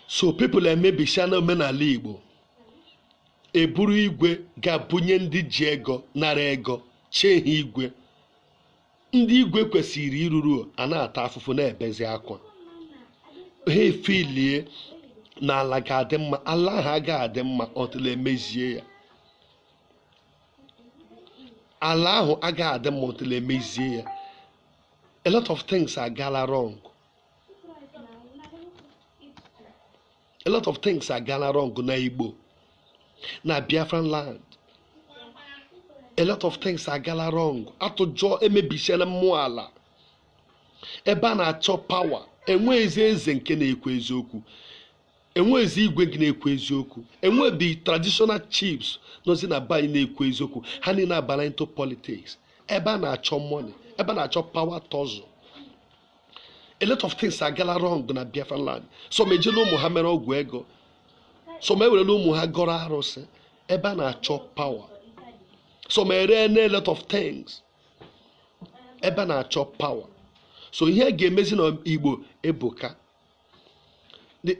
So people emebisha na omenala Igbo. Eburu igwe ga-abụnye ndị ji ego nara ego chee ha igwe. Ndị igwe kwesịrị iruru a na-ata afụfụ na-ebezi akwa. Ha efilie na ala ga-adị mma, ala ha ga-adị mma ọtụtụ emezie ya. Ala ahụ agaghị adị mma ọtụtụ emezie ya. A lot of things agala wrong. A lot of things agala wrong na Igbo, na Biafran land. A lot of things agala wrong. Atụjọ emebisiela mmụọ ala. Ebe a na-achọ power, enwezi eze nke na-ekwu eziokwu. Enwezi igwe gị na-ekwu eziokwu. Enwebi traditional chiefs nozi na be anyị na-ekwu eziokwu. Ha niile abara into politics. Ebe a na-achọ money, ebe a na-achọ power tussle. A lot of things agala wrong na Biafran land. Some ejela ụmụ ha mere ọgwụ ego. Some ewerela ụmụ ha gọrọ arụsị. Ebe a na-achọ power. Some ere a lot of things. Ebe a na-achọ power. So ihe ga-emezi na Igbo ebuka.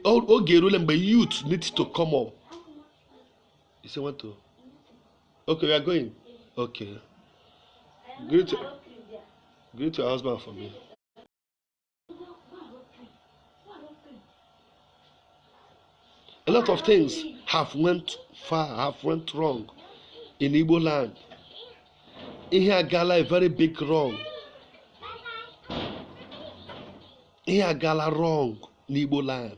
Oge erule mgbe youth need to come up. You say what to? Okay, we are going. Okay. Greet your husband for me. A lot of things have went far, have went wrong in Igbo land. Ihe agala a very big wrong. Ihe agala wrong in Igbo land.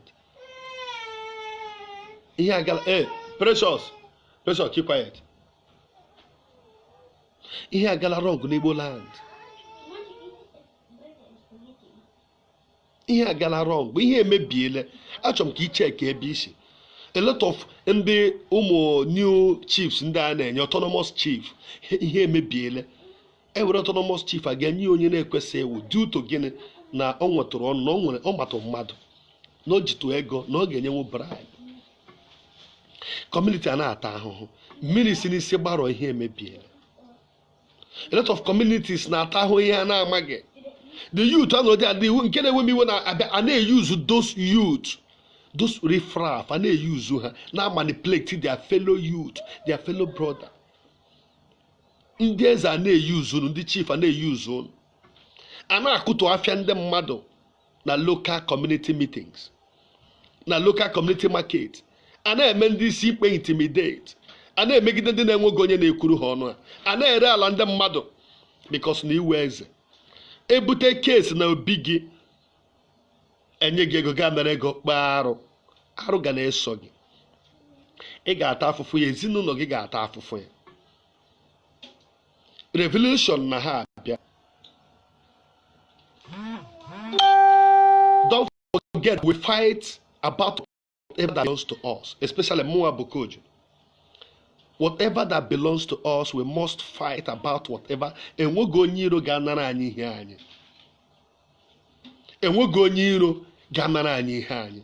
Ihe agala, hey, Precious, keep quiet. Ihe agala wrong in Igbo land. Ihe agala wrong, but ihe emebiele. Achọrọ m ka I check ebe isi. A lot of ndị ụmụ new chiefs ndị a na-enye autonomous chief ihe emebiele. Ewere autonomous chief a ga-enye onye na-ekwesị ewu due to gịnị na ọ nwetụrụ ọnụ na ọ matụ mmadụ na o jitu ego na ọ ga-enyenwu bribe. Community a na-ata ahụhụ. Mmiri si n'isi gbarọ ihe emebiele. A lot of communities na-ata ahụhụ ihe a na-amaghị. The youth anọdị adị nke na-enwe m iwe na a na-use those youth. Those riffraff and they use her now manipulate their fellow youth, their fellow brother. Indians are they use on the chief and they use on. And I could to offend them mother na local community meetings, na local community market. And I mean this people intimidate. And I make them go going to Kuru Honor. And I realize them mother because new ways. Ebute case na biggie. Enye gị ego ga mere ego kpaarụ arụ ga na-eso gị. Ị ga-ata afụfụ ya, ezinụlọ gị ga-ata afụfụ ya. Revolution na ha abịa. Don't forget we fight about everything that belongs to us, especially Moa Bokoju. Whatever that belongs to us, we must fight about whatever. Enwego onye iro ga-anara anyị ihe anyị. Enwego onye iro ga-anara anyị ihe anyị.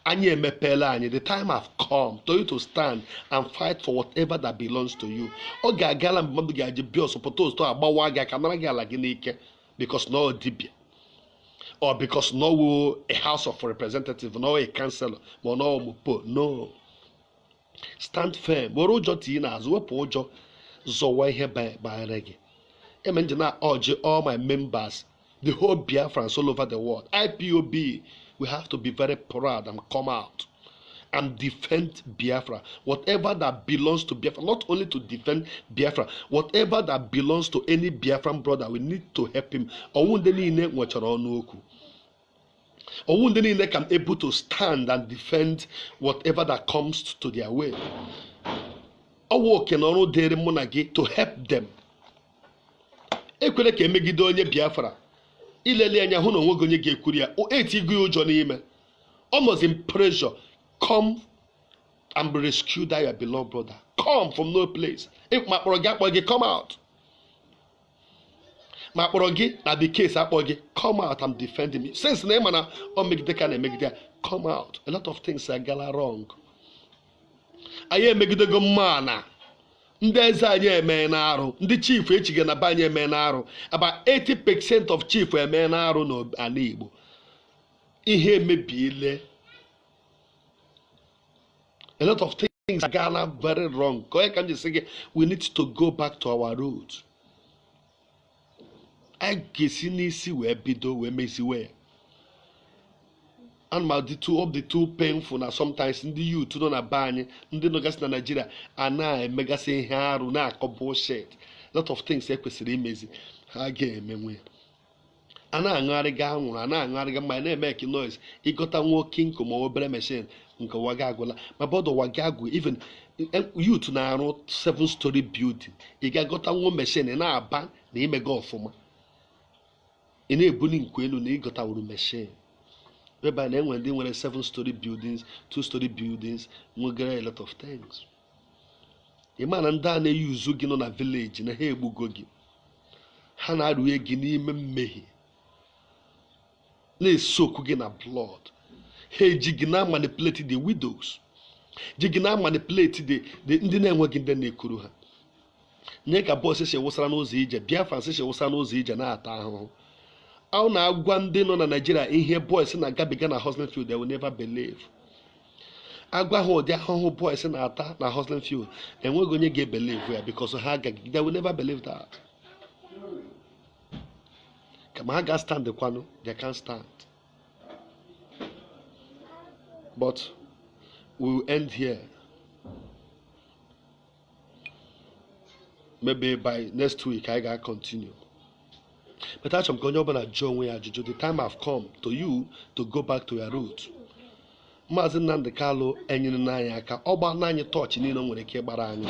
Anyị emepela anyị. The time have come for you to stand and fight for whatever that belongs to you. Ọ ga-agala mgbe mmadụ ga-eji bịa ọsọpụta ụtọ agbawa gị aka nara gị ala gị n'ike because no dibia or because no a house of representative, no a councillor, ma no mopo. No. Stand firm. Were ụjọ tinye n'azụ, wepụ ụjọ, zọwa ihe banyere gị. Eme nje na urge all my members, the whole Biafrans all over the world, IPOB, we have to be very proud and come out and defend Biafra. Whatever that belongs to Biafra, not only to defend Biafra, whatever that belongs to any Biafran brother, we need to help him. Owunde niile nwechara ọnụ okwu. Owunde niile can able to stand and defend whatever that comes to their way. Owo oke na ọrụ dịrị mụ na gị to help them. Ekwere ka emegide onye Biafra. Ilele anya hụ na onwe gị onye ga-ekwuri ya. O etigo ya ụjọ n'ime. Almost in pressure. Come and rescue that your beloved brother. Come from no place. If my proggy come out. My proggy na the case apoggy come out and defend me. Since name na o make the kind make there come out. A lot of things are gala wrong. Aye make the go mana. Ndị eze anyị eme na arụ. Ndị chief echige na ba anyị eme na arụ. About 80% of chief eme na arụ n'ala Igbo. Ihe emebiele. A lot of things are gonna very wrong. I can just say we need to go back to our roots. I guess in this way, bido we mezi way. And my the two painful now sometimes in the youth to don't abanye, in the Nogas na Nigeria, and now mega say haru na bullshit. A lot of things I kwesịrị imezi. Ha ga-eme. Ana angariga anwụrụ, ana angariga my name make noise. He got a walking come over machine. Nke wagagula my brother wagagu even you to na arụ 7-story building ị ga-agọta nwa machine na aba na imega ọfụma ị na-ebuli nkwelu na ịgọta wuru machine whereby na enwe ndị nwere 7-story buildings 2-story buildings nwegara a lot of things ị ma na ndị a na-eyuzu gị nọ na village na ha egbugo gị ha na-arụye gị n'ime mmehie na-esokwu gị na blood. Hey, jigina manipulate the widows. Jigina manipulate the ndị na-enweghị ndị na-ekuru ha. Nye ka boss se wosara n'ụzọ ije, Biafra se wosara n'ụzọ ije na-ata ahụhụ. Ọ na-agwa ndị nọ na Nigeria ihe boys na-agabiga na hustling field, they will never believe. Agwa ha ụdị ahụhụ boys na-ata na hustling field, enweghị onye ga-ebelieve ya because ha agaghị, they will never believe that. Kama ha ga-stand kwano, they can't stand. But we will end here. Maybe by next week I gotta continue. But I'm going to join the time have come to you to go back to your roots. Maazị Nnamdi Kalu enyere n'anyị aka ọ gba n'anyị touch niile nwere ike gbara anyị.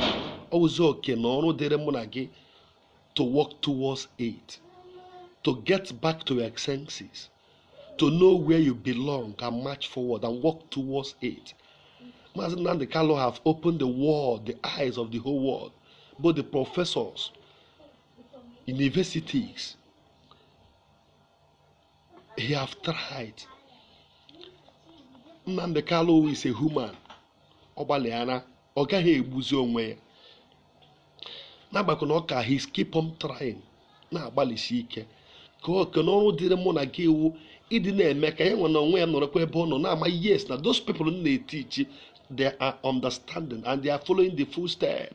Ọ wụzi oke na ọrụ dịrị mụ na gị to work towards it, to get back to your senses, to know where you belong and march forward and walk towards it. Maazị Nnamdi Kalu have opened the world, the eyes of the whole world, both the professors, universities. He have tried. Nnamdi Kalu is a human. Ọgbalịana, ọ gaghị egbuzi onwe ya. N'agbakọ na ọka he keep on trying, na-agbalịsi ike. Ka ọ n'ọrụ dịrị mụ na gị iwu ịdị na-eme ka ya nwe na onwe ya nọrọkwa ebe ọ nọ na-ama yes na those people na-eteach, they are understanding and they are following the full step.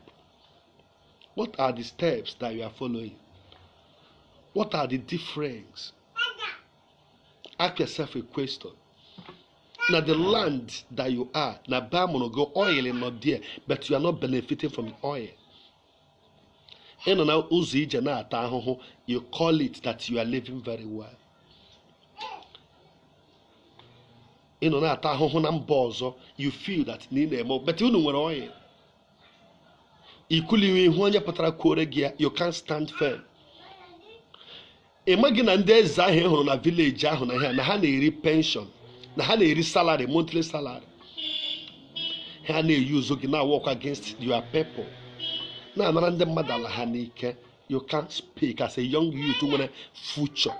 What are the steps that you are following? What are the difference? Ask yourself a question. Now the land that you are, now go oil is not there, but you are not benefiting from the oil. And now you call it that you are living very well. You feel that but you know what oil. You can't stand firm. Imagine and there's a village na ha na-eri pension, na ha na-eri salary, monthly salary. ha na-eyuzo gị na-work against your people, na-anara ndị mmadụ ala ha n'ike. You can't speak as a young youth nwere future.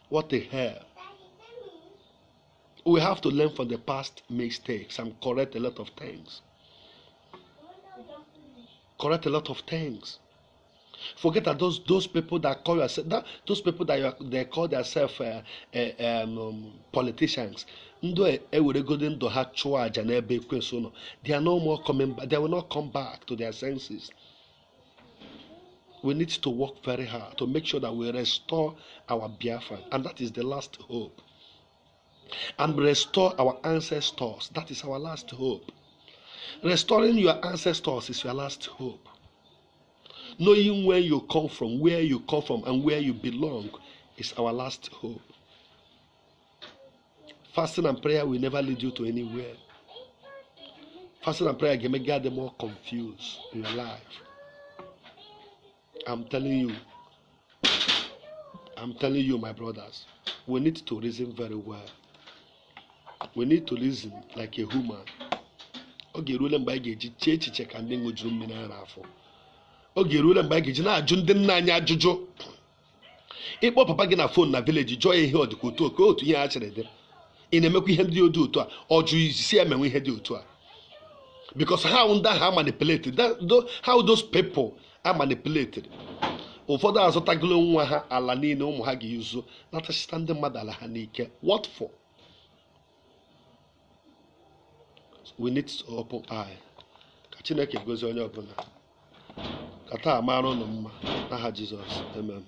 What the hell? We have to learn from the past mistakes and correct a lot of things. Correct a lot of things. Forget that those people that call yourself, those people that they call themselves politicians. They are no more coming back. They will not come back to their senses. We need to work very hard to make sure that we restore our Biafra, and that is the last hope. And restore our ancestors. That is our last hope. Restoring your ancestors is your last hope. Knowing where you come from, and where you belong is our last hope. Fasting and prayer will never lead you to anywhere. Fasting and prayer can make you more confused in your life. I'm telling you, my brothers, we need to reason very well. We need to reason like a human. Oge rule mgbe anyị ga-eji chee echiche ka ndị ṅụjuru mmiri ara afọ. Oge rule mgbe anyị ga-eji na-ajụ ndị nna anyị ajụjụ. Ịkpọ papa gị na fon na vileji jụọ ya ihe ọ dịka otu ka otu ihe ha chere dị. Ị na-emekwa ihe ndị dị otu a, ọ jụ isi emenwe ihe dị otu a. Because how ndị ahụ are manipulated, how those people are manipulated. Ụfọdụ azụtagolo nwa ha ala niile ụmụ ha ga-ezu natachita ndị mmadụ ala ha n'ike. What for? We need to open eye. Ka Chineke gozie onye ọbụla. Ka taa mara unu mma n'aha Jizọs. Amen.